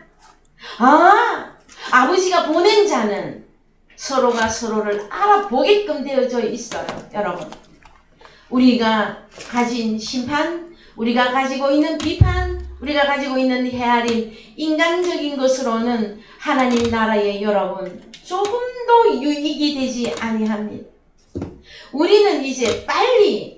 아버지가 보낸 자는 서로가 서로를 알아보게끔 되어져 있어요. 여러분, 우리가 가진 심판, 우리가 가지고 있는 비판, 우리가 가지고 있는 헤아림, 인간적인 것으로는 하나님 나라에 여러분 조금도 유익이 되지 아니합니다. 우리는 이제 빨리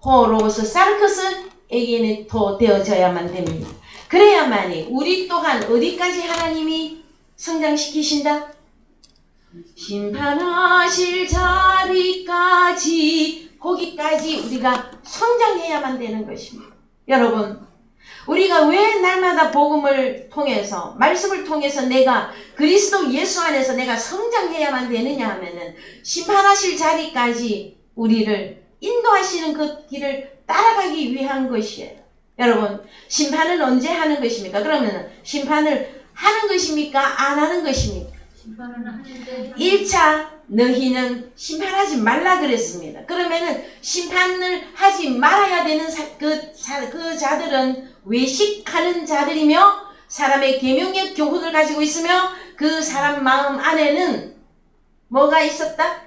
호로고스 사르커스에게는 더 되어져야만 됩니다. 그래야만이 우리 또한 어디까지 하나님이 성장시키신다? 심판하실 자리까지, 거기까지 우리가 성장해야만 되는 것입니다. 여러분, 우리가 왜 날마다 복음을 통해서, 말씀을 통해서 내가 그리스도 예수 안에서 내가 성장해야만 되느냐 하면은 심판하실 자리까지 우리를 인도하시는 그 길을 따라가기 위한 것이에요. 여러분, 심판은 언제 하는 것입니까? 그러면 심판을 하는 것입니까? 안 하는 것입니까? 심판은 하는데 1차 너희는 심판하지 말라 그랬습니다. 그러면은 심판을 하지 말아야 되는 그 자들은 외식하는 자들이며 사람의 계명의 교훈을 가지고 있으며 그 사람 마음 안에는 뭐가 있었다?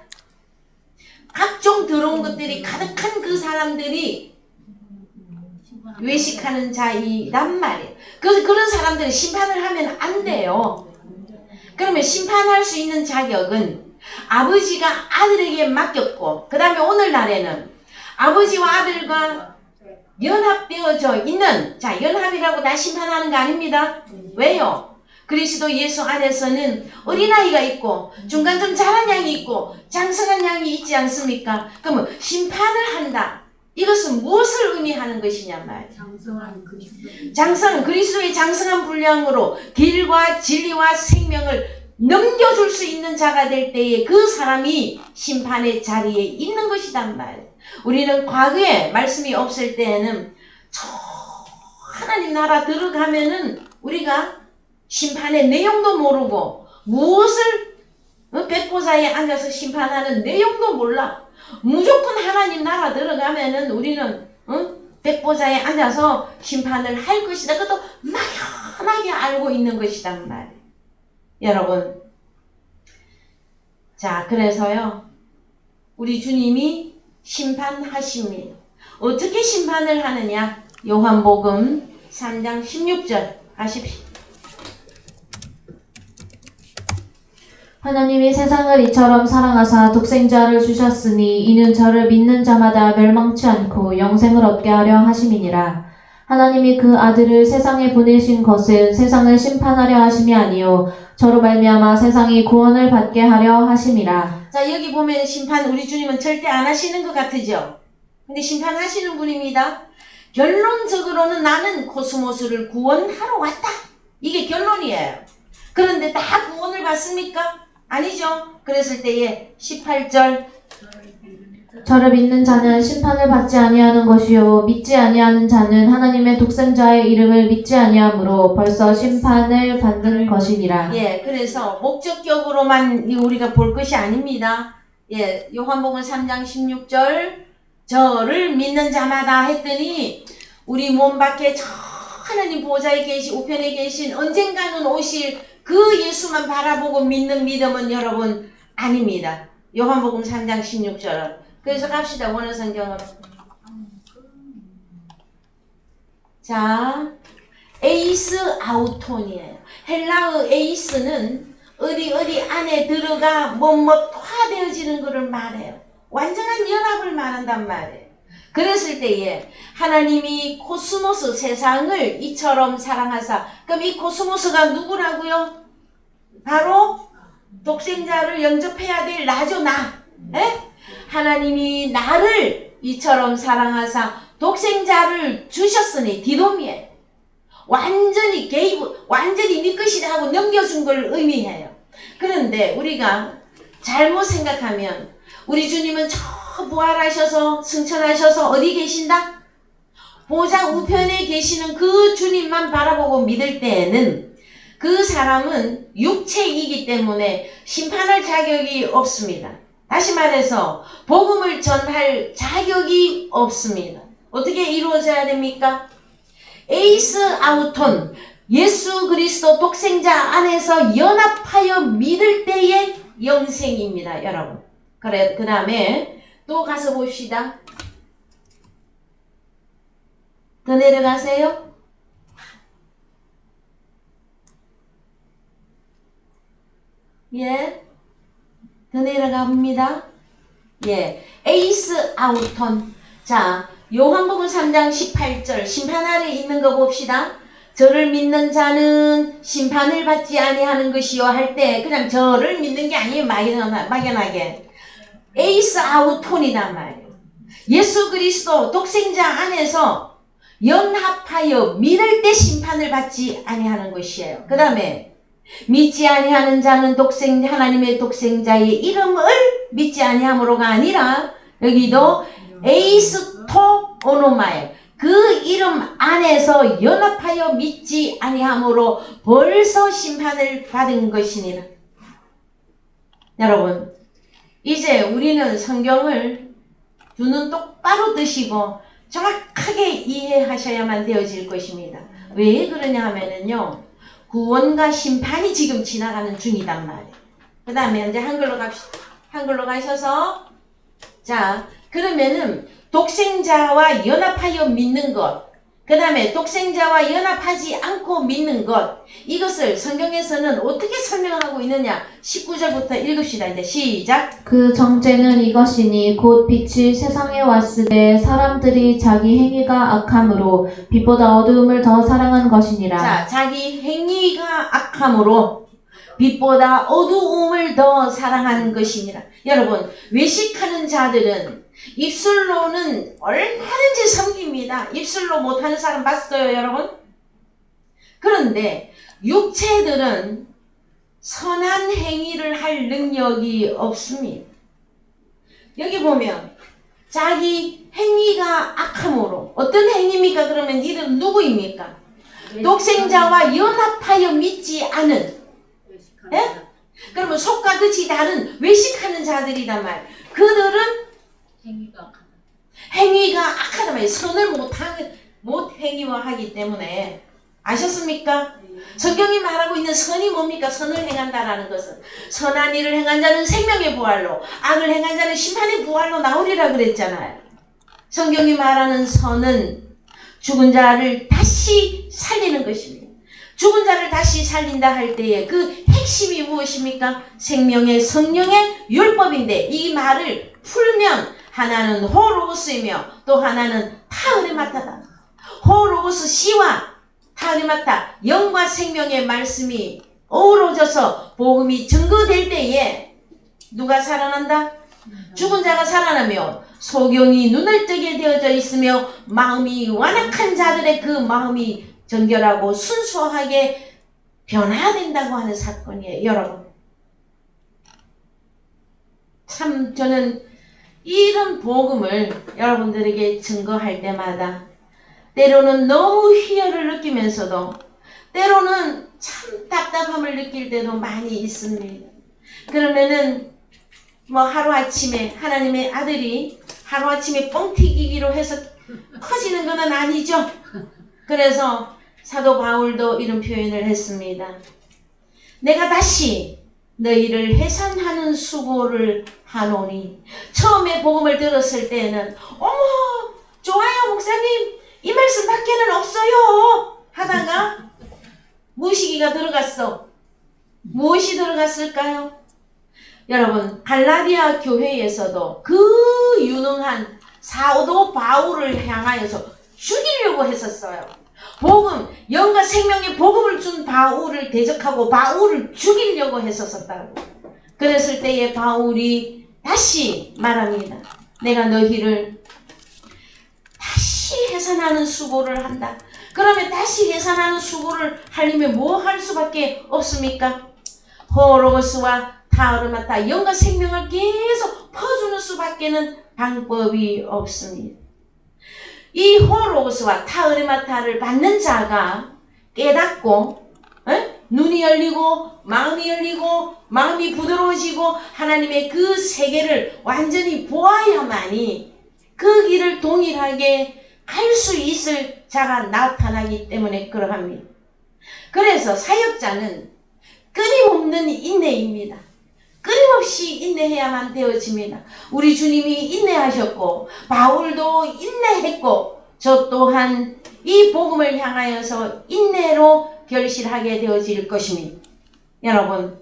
각종 더러운 것들이 가득한 그 사람들이 외식하는 자이란 말이에요. 그런 사람들은 심판을 하면 안 돼요. 그러면 심판할 수 있는 자격은 아버지가 아들에게 맡겼고, 그 다음에 오늘날에는 아버지와 아들과 연합되어져 있는, 자, 연합이라고 다 심판하는 거 아닙니다. 왜요? 그리스도 예수 안에서는 어린아이가 있고 중간 좀 자란 양이 있고 장성한 양이 있지 않습니까? 그러면 심판을 한다. 이것은 무엇을 의미하는 것이냐 말이에요. 장성한 그리스도. 장성, 그리스도의 장성한 분량으로 길과 진리와 생명을 넘겨줄 수 있는 자가 될 때에 그 사람이 심판의 자리에 있는 것이단 말이에요. 우리는 과거에 말씀이 없을 때에는 저 하나님 나라 들어가면은 우리가 심판의 내용도 모르고 무엇을 백보자에 앉아서 심판하는 내용도 몰라. 무조건 하나님 나라 들어가면은 우리는 백보자에 앉아서 심판을 할 것이다. 그것도 막연하게 알고 있는 것이단 말이에요. 여러분, 자, 그래서요 우리 주님이 심판하십니다. 어떻게 심판을 하느냐? 요한복음 3장 16절 하십시오. 하나님이 세상을 이처럼 사랑하사 독생자를 주셨으니 이는 저를 믿는 자마다 멸망치 않고 영생을 얻게 하려 하심이니라. 하나님이 그 아들을 세상에 보내신 것은 세상을 심판하려 하심이 아니요 저로 말미암아 세상이 구원을 받게 하려 하심이라. 자, 여기 보면 심판 우리 주님은 절대 안 하시는 것 같으죠? 근데 심판하시는 분입니다. 결론적으로는 나는 코스모스를 구원하러 왔다. 이게 결론이에요. 그런데 다 구원을 받습니까? 아니죠. 그랬을 때에 18절 저를 믿는 자는 심판을 받지 아니하는 것이요 믿지 아니하는 자는 하나님의 독생자의 이름을 믿지 아니하므로 벌써 심판을 받는 것이니라. 예, 그래서 목적격으로만 우리가 볼 것이 아닙니다. 예, 요한복음 3장 16절 저를 믿는 자마다 했더니 우리 몸 밖에 저 하나님 보좌에 계신 우편에 계신 언젠가는 오실 그 예수만 바라보고 믿는 믿음은 여러분 아닙니다. 요한복음 3장 16절. 그래서 갑시다. 원어 성경으로. 자, 에이스 아우톤이에요. 헬라어 에이스는 어디 안에 들어가 뭐화되어지는 것을 말해요. 완전한 연합을 말한단 말이에요. 그랬을 때에 하나님이 코스모스 세상을 이처럼 사랑하사, 그럼 이 코스모스가 누구라고요? 바로 독생자를 영접해야 될 나죠. 에? 하나님이 나를 이처럼 사랑하사 독생자를 주셨으니 디도미에 완전히 개입, 완전히 네 것이다 하고 넘겨준 걸 의미해요. 그런데 우리가 잘못 생각하면 우리 주님은 저 부활하셔서 승천하셔서 어디 계신다? 보좌 우편에 계시는 그 주님만 바라보고 믿을 때에는 그 사람은 육체이기 때문에 심판할 자격이 없습니다. 다시 말해서 복음을 전할 자격이 없습니다. 어떻게 이루어져야 됩니까? 에이스 아우톤, 예수 그리스도 독생자 안에서 연합하여 믿을 때의 영생입니다, 여러분. 그래, 그 다음에 또 가서 봅시다. 더 내려가세요. 예. 더 내려가 봅니다. 예. 에이스 아우톤. 자, 요한복음 3장 18절 심판 아래 있는 거 봅시다. 저를 믿는 자는 심판을 받지 아니하는 것이요 할 때 그냥 저를 믿는 게 아니에요. 막연하게. 에이스 아우톤이란 말이에요. 예수 그리스도 독생자 안에서 연합하여 믿을 때 심판을 받지 아니하는 것이에요. 그 다음에 믿지 아니하는 자는 하나님의 독생자의 이름을 믿지 아니함으로가 아니라 여기도 에이스토 오노마에 그 이름 안에서 연합하여 믿지 아니함으로 벌써 심판을 받은 것이니라. 여러분, 이제 우리는 성경을 두 눈 똑바로 뜨시고 정확하게 이해하셔야만 되어질 것입니다. 왜 그러냐 하면은요, 구원과 심판이 지금 지나가는 중이단 말이에요. 그 다음에 이제 한글로 갑시다. 한글로 가셔서, 자, 그러면은 독생자와 연합하여 믿는 것, 그 다음에 독생자와 연합하지 않고 믿는 것, 이것을 성경에서는 어떻게 설명하고 있느냐? 19절부터 읽읍시다. 이제 시작. 그 정죄는 이것이니 곧 빛이 세상에 왔을 때 사람들이 자기 행위가 악함으로 빛보다 어두움을 더 사랑한 것이니라. 자, 자기 행위가 악함으로 빛보다 어두움을 더 사랑하는 것이니라. 여러분, 외식하는 자들은 입술로는 얼마든지 섬깁니다. 입술로 못하는 사람 봤어요, 여러분? 그런데 육체들은 선한 행위를 할 능력이 없습니다. 여기 보면 자기 행위가 악함으로, 어떤 행위입니까? 그러면 이름 누구입니까? 독생자와 연합하여 믿지 않은, 예? 그러면 속과 끝이 다른 외식하는 자들이란 말. 그들은 행위가 악하단 말이에요. 선을 못 행위화하기 때문에. 아셨습니까? 성경이 말하고 있는 선이 뭡니까? 선을 행한다라는 것은 선한 일을 행한 자는 생명의 부활로, 악을 행한 자는 심판의 부활로 나오리라 그랬잖아요. 성경이 말하는 선은 죽은 자를 다시 살리는 것입니다. 죽은 자를 다시 살린다 할 때에 그 핵심이 무엇입니까? 생명의 성령의 율법인데, 이 말을 풀면 하나는 호로고스이며 또 하나는 타우리마타다. 호로고스 씨와 타우리마타, 영과 생명의 말씀이 어우러져서 복음이 증거될 때에 누가 살아난다? 죽은 자가 살아나며 소경이 눈을 뜨게 되어져 있으며 마음이 완악한 자들의 그 마음이 정결하고 순수하게 변화된다고 하는 사건이에요. 여러분, 참 저는 이런 복음을 여러분들에게 증거할 때마다 때로는 너무 희열을 느끼면서도 때로는 참 답답함을 느낄 때도 많이 있습니다. 그러면은 뭐 하루아침에 하나님의 아들이 하루아침에 뻥튀기기로 해서 커지는 건 아니죠. 그래서 사도 바울도 이런 표현을 했습니다. 내가 다시 너희를 해산하는 수고를 하노니. 처음에 복음을 들었을 때는 어머 좋아요 목사님, 이 말씀 밖에는 없어요 하다가 무시기가 들어갔어. 무엇이 들어갔을까요? 여러분, 갈라디아 교회에서도 그 유능한 사도 바울을 향하여서 죽이려고 했었어요. 복음, 영과 생명의 복음을 준 바울을 대적하고 바울을 죽이려고 했었다고. 그랬을 때에 바울이 다시 말합니다. 내가 너희를 다시 해산하는 수고를 한다. 그러면 다시 해산하는 수고를 하려면 뭐 할 수밖에 없습니까? 호로고스와 타르마타 영과 생명을 계속 퍼주는 수밖에는 방법이 없습니다. 이 호로고스와 타르마타를 받는 자가 깨닫고 눈이 열리고 마음이 부드러워지고 하나님의 그 세계를 완전히 보아야만이 그 길을 동일하게 갈 수 있을 자가 나타나기 때문에 그러합니다. 그래서 사역자는 끊임없는 인내입니다. 끊임없이 인내해야만 되어집니다. 우리 주님이 인내하셨고 바울도 인내했고 저 또한 이 복음을 향하여서 인내로 결실하게 되어질 것입니다. 여러분,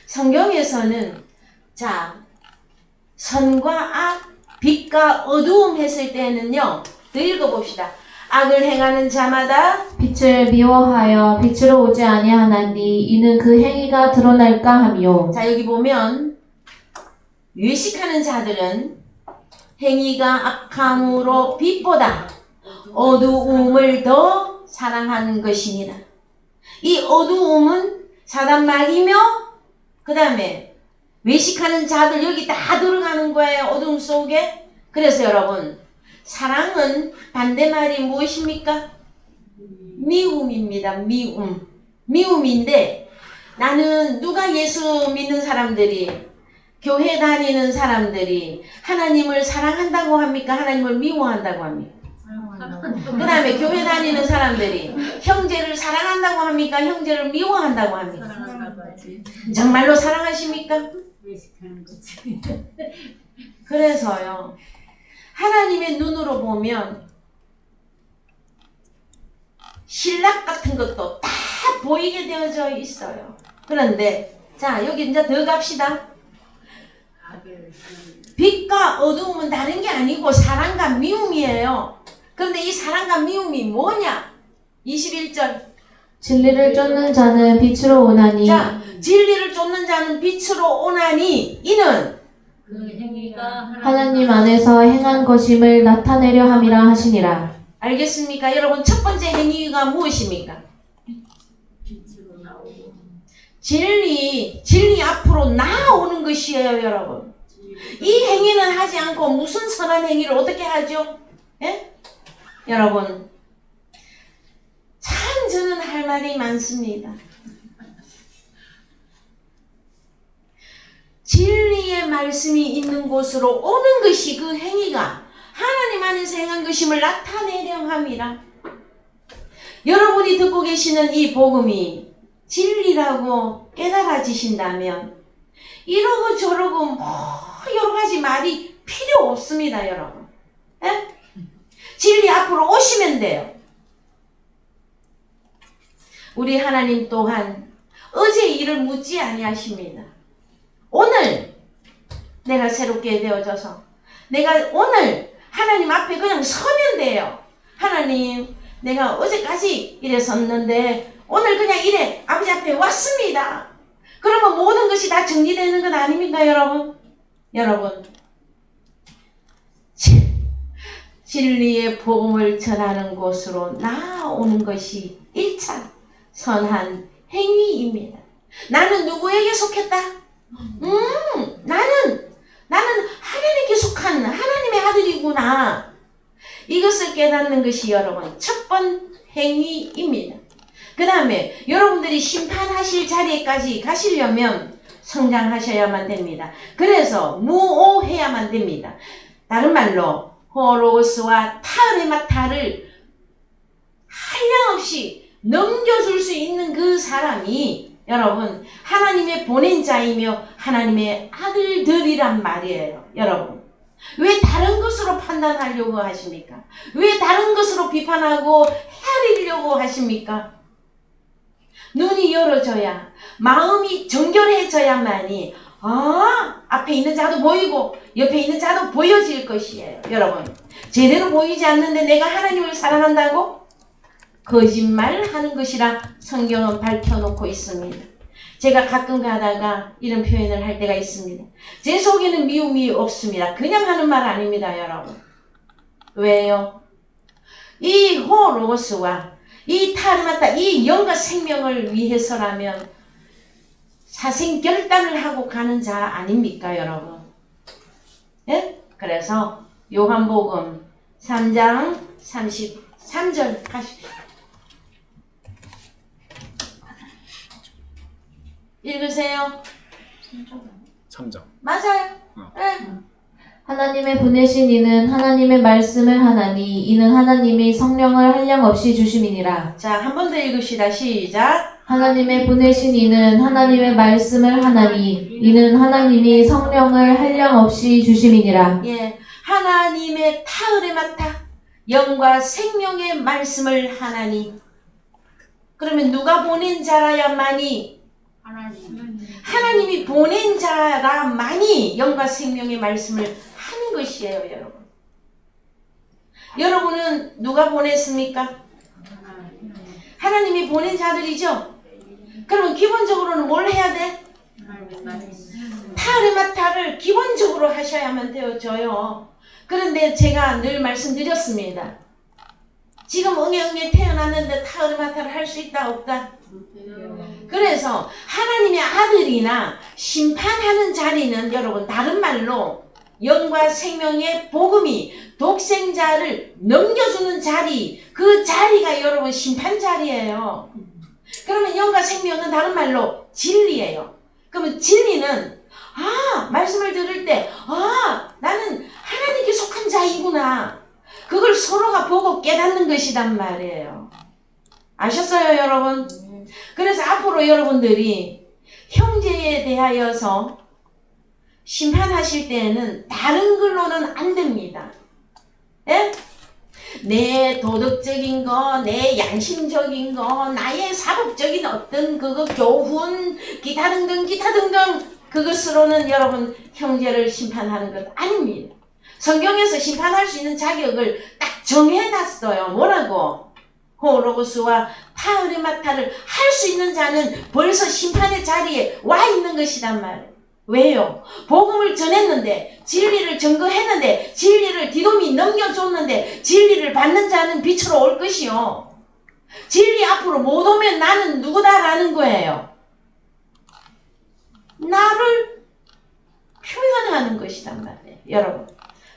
성경에서는 선과 악, 빛과 어두움 했을 때는요, 더 읽어봅시다. 악을 행하는 자마다 빛을 미워하여 빛으로 오지 아니하나니 이는 그 행위가 드러날까 함이요. 자, 여기 보면 외식하는 자들은 행위가 악함으로 빛보다 어두움을 더 사랑하는 것이니라. 이 어두움은 사단 마귀며 그 다음에 외식하는 자들 여기 다 들어가는 거예요. 어두움 속에. 그래서 여러분, 사랑은 반대말이 무엇입니까? 미움입니다. 미움인데 나는 누가 예수 믿는 사람들이 교회 다니는 사람들이 하나님을 사랑한다고 합니까? 하나님을 미워한다고 합니까? 그 다음에 교회 다니는 사람들이 형제를 사랑한다고 합니까? 형제를 미워한다고 합니까? 정말로 사랑하십니까? 외식하는 거지. 그래서요, 하나님의 눈으로 보면 신락 같은 것도 다 보이게 되어져 있어요. 그런데 자, 여기 이제 더 갑시다. 빛과 어두움은 다른 게 아니고 사랑과 미움이에요. 그런데 이 사랑과 미움이 뭐냐? 21절. 진리를 쫓는 자는 빛으로 오나니 자, 진리를 쫓는 자는 빛으로 오나니 이는 그 행위가 하나님 안에서 행한 것임을 나타내려 함이라 하시니라. 알겠습니까? 여러분, 첫 번째 행위가 무엇입니까? 빛으로 나오고 진리 앞으로 나아오는 것이에요, 여러분. 이 행위는 하지 않고 무슨 선한 행위를 어떻게 하죠? 예? 여러분, 참 저는 할 말이 많습니다. 진리의 말씀이 있는 곳으로 오는 것이 그 행위가 하나님 안에서 행한 것임을 나타내려 함이라. 여러분이 듣고 계시는 이 복음이 진리라고 깨달아지신다면 이러고 저러고 뭐 여러 가지 말이 필요 없습니다, 여러분. 에? 진리 앞으로 오시면 돼요. 우리 하나님 또한 어제 일을 묻지 아니하십니다. 오늘 내가 새롭게 되어져서 내가 오늘 하나님 앞에 그냥 서면 돼요. 하나님, 내가 어제까지 이래 섰는데 오늘 그냥 이래 아버지 앞에 왔습니다. 그러면 모든 것이 다 정리되는 건 아닙니까, 여러분? 여러분, 진리의 복음을 전하는 곳으로 나아오는 것이 1차 선한 행위입니다. 나는 누구에게 속했다? 나는 하나님께 속한 하나님의 아들이구나. 이것을 깨닫는 것이 여러분 첫 번 행위입니다. 그 다음에 여러분들이 심판하실 자리에까지 가시려면 성장하셔야만 됩니다. 그래서 무오해야만 됩니다. 다른 말로 호로스와 타르마타를 한량없이 넘겨줄 수 있는 그 사람이 여러분 하나님의 보낸 자이며 하나님의 아들들이란 말이에요. 여러분, 왜 다른 것으로 판단하려고 하십니까? 왜 다른 것으로 비판하고 헤아리려고 하십니까? 눈이 열어져야, 마음이 정결해져야만이 앞에 있는 자도 보이고 옆에 있는 자도 보여질 것이에요. 여러분, 제대로 보이지 않는데 내가 하나님을 사랑한다고? 거짓말하는 것이라 성경은 밝혀놓고 있습니다. 제가 가끔 가다가 이런 표현을 할 때가 있습니다. 제 속에는 미움이 없습니다. 그냥 하는 말 아닙니다, 여러분. 왜요? 이 호로고스와 이 타르마타, 이 영과 생명을 위해서라면 사생결단을 하고 가는 자 아닙니까, 여러분? 예? 그래서 요한복음 3장 33절 가십시오. 읽으세요. 3장. 맞아요. 예. 하나님의 보내신 이는 하나님의 말씀을 하나니 이는 하나님이 성령을 한량없이 주심이니라. 자, 한 번 더 읽읍시다. 시작. 하나님의 보내신 이는 하나님의 말씀을 하나니 이는 하나님이 성령을 한량없이 주심이니라. 예, 하나님의 타을에 맡아 영과 생명의 말씀을 하나니. 그러면 누가 보낸 자라야만이, 하나님이 보낸 자라만이 영과 생명의 말씀을 하는 것이에요, 여러분. 여러분은 누가 보냈습니까? 하나님이 보낸 자들이죠? 그러면 기본적으로는 뭘 해야 돼? 타르마타를 기본적으로 하셔야만 되어져요. 그런데 제가 늘 말씀드렸습니다. 지금 응애 태어났는데 타르마타를 할 수 있다 없다? 그래서 하나님의 아들이나 심판하는 자리는 여러분 다른 말로 영과 생명의 복음이 독생자를 넘겨주는 자리, 그 자리가 여러분 심판 자리예요. 그러면 영과 생명은 다른 말로 진리예요. 그러면 진리는 말씀을 들을 때 나는 하나님께 속한 자이구나. 그걸 서로가 보고 깨닫는 것이란 말이에요. 아셨어요, 여러분? 그래서 앞으로 여러분들이 형제에 대하여서 심판하실 때에는 다른 걸로는 안 됩니다. 예? 내 도덕적인 거, 내 양심적인 거, 나의 사법적인 어떤 그거 교훈, 기타 등등 그것으로는 여러분 형제를 심판하는 것 아닙니다. 성경에서 심판할 수 있는 자격을 딱 정해놨어요. 뭐라고? 호로고스와 타르마타를 할 수 있는 자는 벌써 심판의 자리에 와 있는 것이란 말이에요. 왜요? 복음을 전했는데, 진리를 증거했는데, 진리를 디돔이 넘겨줬는데, 진리를 받는 자는 빛으로 올 것이요. 진리 앞으로 못 오면 나는 누구다라는 거예요. 나를 표현하는 것이란 말이에요, 여러분.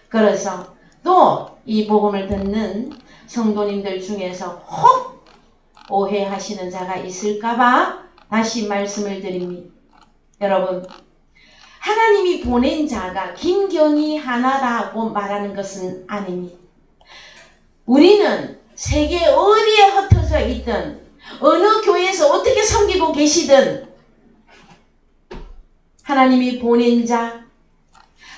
그래서 또 이 복음을 듣는 성도님들 중에서 혹 오해하시는 자가 있을까봐 다시 말씀을 드립니다. 여러분, 하나님이 보낸 자가 김경이 하나라고 말하는 것은 아닙니다. 우리는 세계 어디에 흩어져 있든 어느 교회에서 어떻게 섬기고 계시든 하나님이 보낸 자,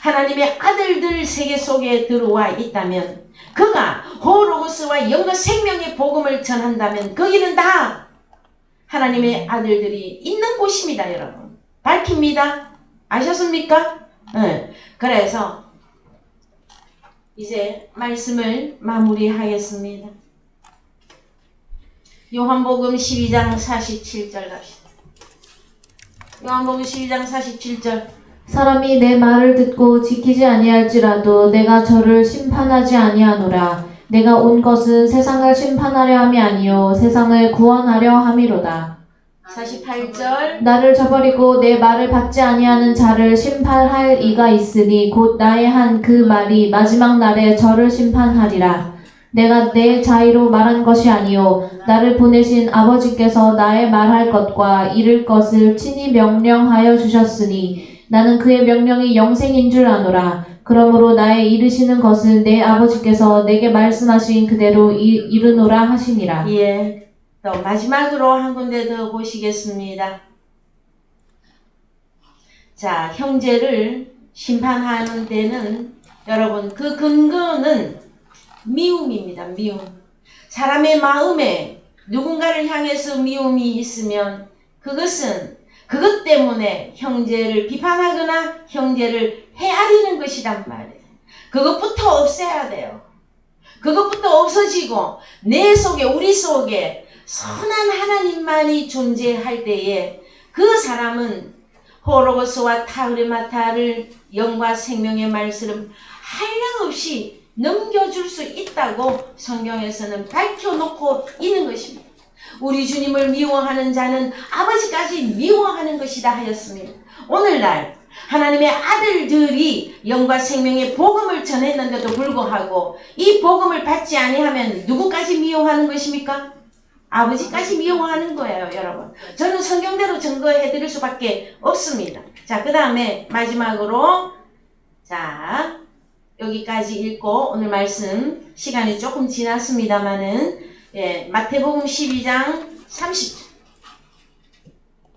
하나님의 아들들 세계 속에 들어와 있다면, 그가 호로고스와 영과 생명의 복음을 전한다면 거기는 다 하나님의 아들들이 있는 곳입니다, 여러분. 밝힙니다. 아셨습니까? 네. 그래서 이제 말씀을 마무리하겠습니다. 요한복음 12장 47절 갑시다. 요한복음 12장 47절. 사람이 내 말을 듣고 지키지 아니할지라도 내가 저를 심판하지 아니하노라. 내가 온 것은 세상을 심판하려 함이 아니요 세상을 구원하려 함이로다. 48절. 나를 저버리고 내 말을 받지 아니하는 자를 심판할 이가 있으니 곧 나의 한 그 말이 마지막 날에 저를 심판하리라. 내가 내 자의로 말한 것이 아니요 나를 보내신 아버지께서 나의 말할 것과 이를 것을 친히 명령하여 주셨으니 나는 그의 명령이 영생인 줄 아노라. 그러므로 나의 이르시는 것은 내 아버지께서 내게 말씀하신 그대로 이르노라 하시니라. 예. 또 마지막으로 한 군데 더 보시겠습니다. 자, 형제를 심판하는 데는 여러분 그 근거는 미움입니다. 미움. 사람의 마음에 누군가를 향해서 미움이 있으면 그것은 그것 때문에 형제를 비판하거나 형제를 헤아리는 것이란 말이에요. 그것부터 없애야 돼요. 그것부터 없어지고 내 속에, 우리 속에 선한 하나님만이 존재할 때에 그 사람은 호로고스와 타우리마타를 영과 생명의 말씀 한량없이 넘겨줄 수 있다고 성경에서는 밝혀놓고 있는 것입니다. 우리 주님을 미워하는 자는 아버지까지 미워하는 것이다 하였습니다. 오늘날 하나님의 아들들이 영과 생명의 복음을 전했는데도 불구하고 이 복음을 받지 아니하면 누구까지 미워하는 것입니까? 아버지까지 미워하는 거예요, 여러분. 저는 성경대로 증거해 드릴 수밖에 없습니다. 자, 그 다음에 마지막으로 자 여기까지 읽고 오늘 말씀 시간이 조금 지났습니다만은 마태복음 12장 30절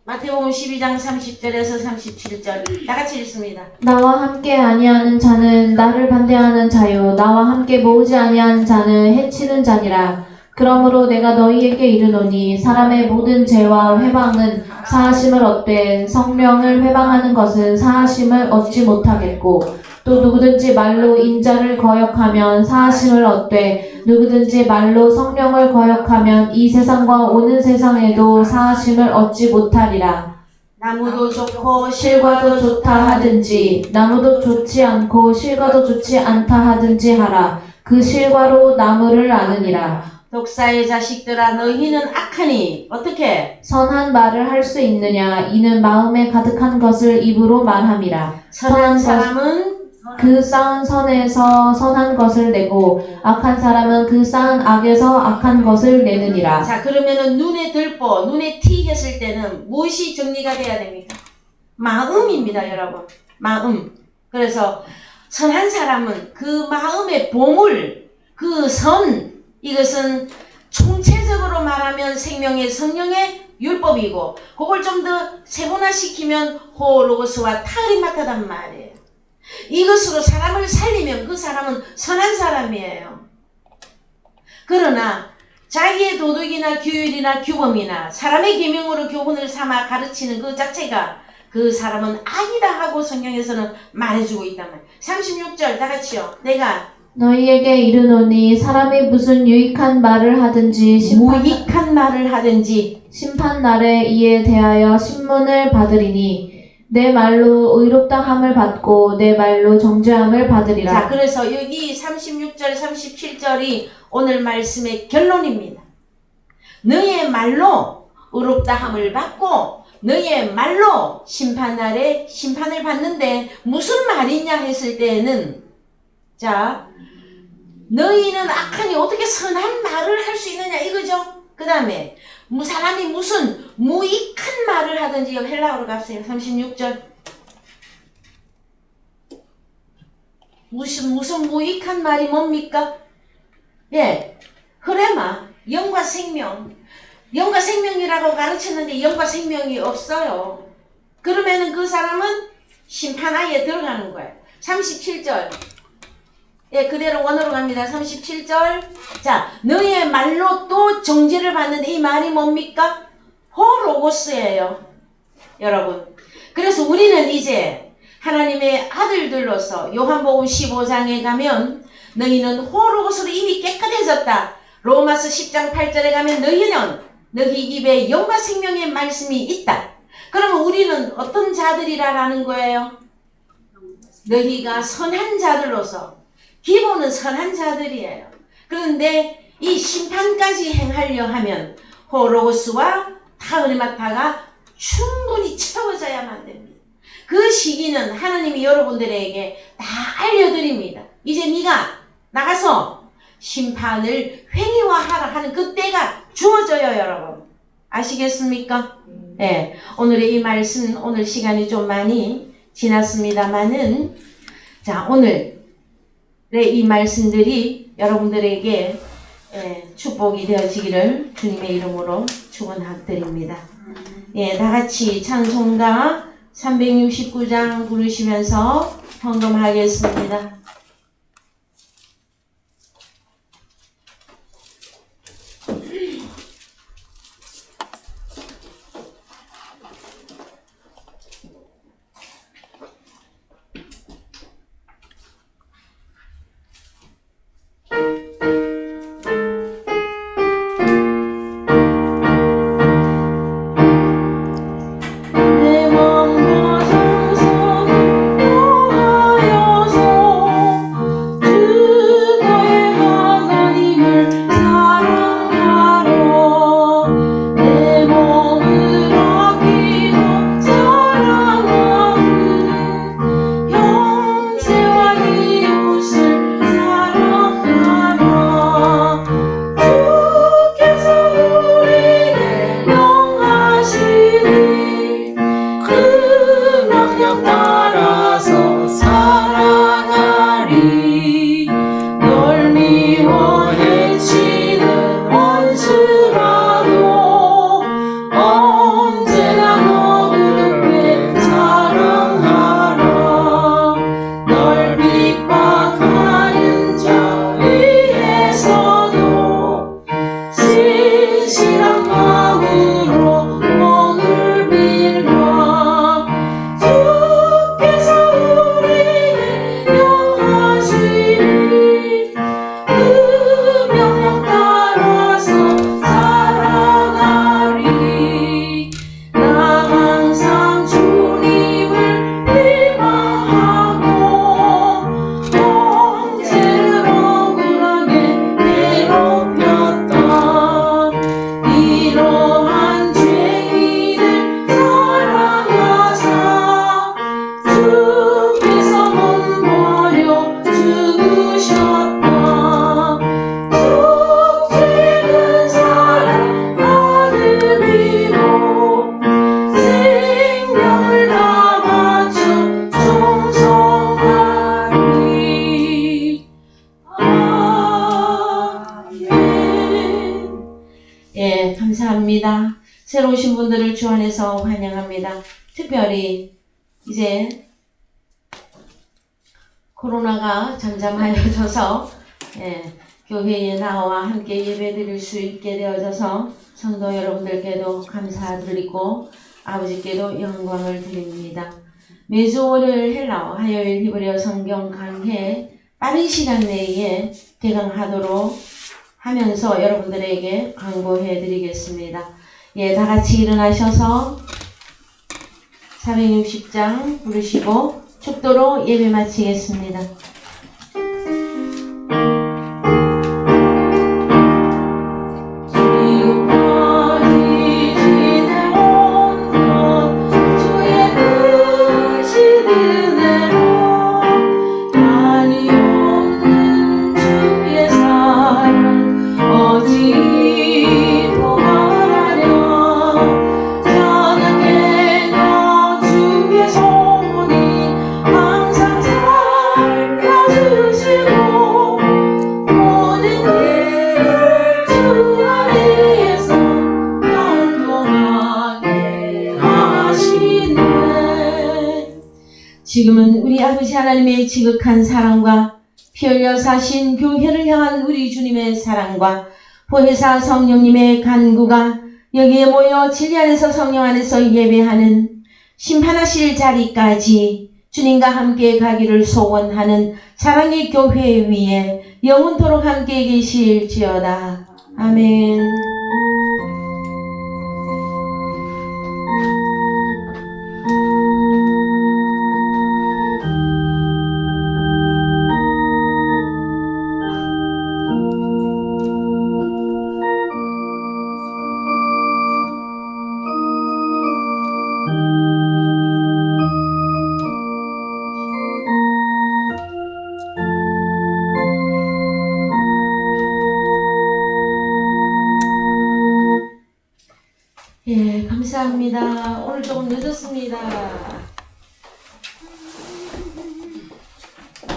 마태복음 12장 30절에서 37절 다 같이 읽습니다. 나와 함께 아니하는 자는 나를 반대하는 자요 나와 함께 모으지 아니하는 자는 해치는 자니라. 그러므로 내가 너희에게 이르노니 사람의 모든 죄와 회방은 사하심을 얻되 성령을 회방하는 것은 사하심을 얻지 못하겠고 또 누구든지 말로 인자를 거역하면 사하심을 얻되 누구든지 말로 성령을 거역하면 이 세상과 오는 세상에도 사하심을 얻지 못하리라. 나무도 좋고 실과도 좋다 하든지 나무도 좋지 않고 실과도 좋지 않다 하든지 하라. 그 실과로 나무를 아느니라. 독사의 자식들아 너희는 악하니 어떻게 선한 말을 할 수 있느냐 이는 마음에 가득한 것을 입으로 말함이라. 선한 사람은 그 쌓은 선에서 선한 것을 내고 악한 사람은 그 쌓은 악에서 악한 것을 내느니라. 자 그러면은 눈에 들보 눈에 티 했을 때는 무엇이 정리가 돼야 됩니까? 마음입니다, 여러분. 마음. 그래서 선한 사람은 그 마음의 보물 그 선 이것은 총체적으로 말하면 생명의 성령의 율법이고 그걸 좀 더 세분화시키면 호로고스와 타우리마타단 말이에요. 이것으로 사람을 살리면 그 사람은 선한 사람이에요. 그러나 자기의 도덕이나 규율이나 규범이나 사람의 계명으로 교훈을 삼아 가르치는 그 자체가 그 사람은 아니다 하고 성경에서는 말해주고 있단 말이에요. 36절 다 같이요. 내가 너희에게 이르노니 사람이 무슨 유익한 말을 하든지 무익한 말을 하든지 심판 날에 이에 대하여 신문을 받으리니 내 말로 의롭다함을 받고 내 말로 정죄함을 받으리라. 자 그래서 여기 36절 37절이 오늘 말씀의 결론입니다. 너의 말로 의롭다함을 받고 너의 말로 심판날에 심판을 받는데 무슨 말이냐 했을 때에는 자 너희는 악하니 어떻게 선한 말을 할 수 있느냐 이거죠. 그 다음에 사람이 무슨 무익한 말을 하든지 헬라어로 가세요. 36절 무슨 무익한 말이 뭡니까? 예, 흐레마 영과 생명 영과 생명이라고 가르쳤는데 영과 생명이 없어요. 그러면은 그 사람은 심판하에 들어가는 거예요. 37절 예, 그대로 원어로 갑니다. 37절. 자, 너의 말로 또 정죄를 받는데 이 말이 뭡니까? 호로고스예요. 여러분. 그래서 우리는 이제 하나님의 아들들로서 요한복음 15장에 가면 너희는 호로고스로 이미 깨끗해졌다. 로마서 10장 8절에 가면 너희 입에 영과 생명의 말씀이 있다. 그러면 우리는 어떤 자들이라는 거예요? 너희가 선한 자들로서 기본은 선한 자들이에요. 그런데 이 심판까지 행하려 하면 호로고스와 타우리마타가 충분히 채워져야만 됩니다. 그 시기는 하나님이 여러분들에게 다 알려드립니다. 이제 네가 나가서 심판을 회의화하라 하는 그 때가 주어져요, 여러분. 아시겠습니까? 네, 오늘의 이 말씀 오늘 시간이 좀 많이 지났습니다만은 자 오늘 이 말씀들이 여러분들에게 축복이 되어지기를 주님의 이름으로 축원드립니다. 예, 다 같이 찬송가 369장 부르시면서 헌금하겠습니다. 주셨다. 죽지는 사랑 아들이고 생명을 다 바쳐 충성하리. 아멘. 예, 감사합니다. 새로 오신 분들을 주 안에서 환영합니다. 특별히 이제 코로나가 잠잠하여져서 교회에 나와 함께 예배드릴 수 있게 되어져서 성도 여러분들께도 감사드리고 아버지께도 영광을 드립니다. 매주 월요일 헬라어, 화요일 히브리어 성경 강해 빠른 시간 내에 개강하도록 하면서 여러분들에게 광고해 드리겠습니다. 예, 다 같이 일어나셔서 460장 부르시고 축도로 예배 마치겠습니다. 지금은 우리 아버지 하나님의 지극한 사랑과 피 흘려 사신 교회를 향한 우리 주님의 사랑과 보혜사 성령님의 간구가 여기에 모여 진리 안에서 성령 안에서 예배하는 심판하실 자리까지 주님과 함께 가기를 소원하는 사랑의 교회 위에 영원토록 함께 계실지어다. 아멘. 예, 감사합니다. 오늘 조금 늦었습니다.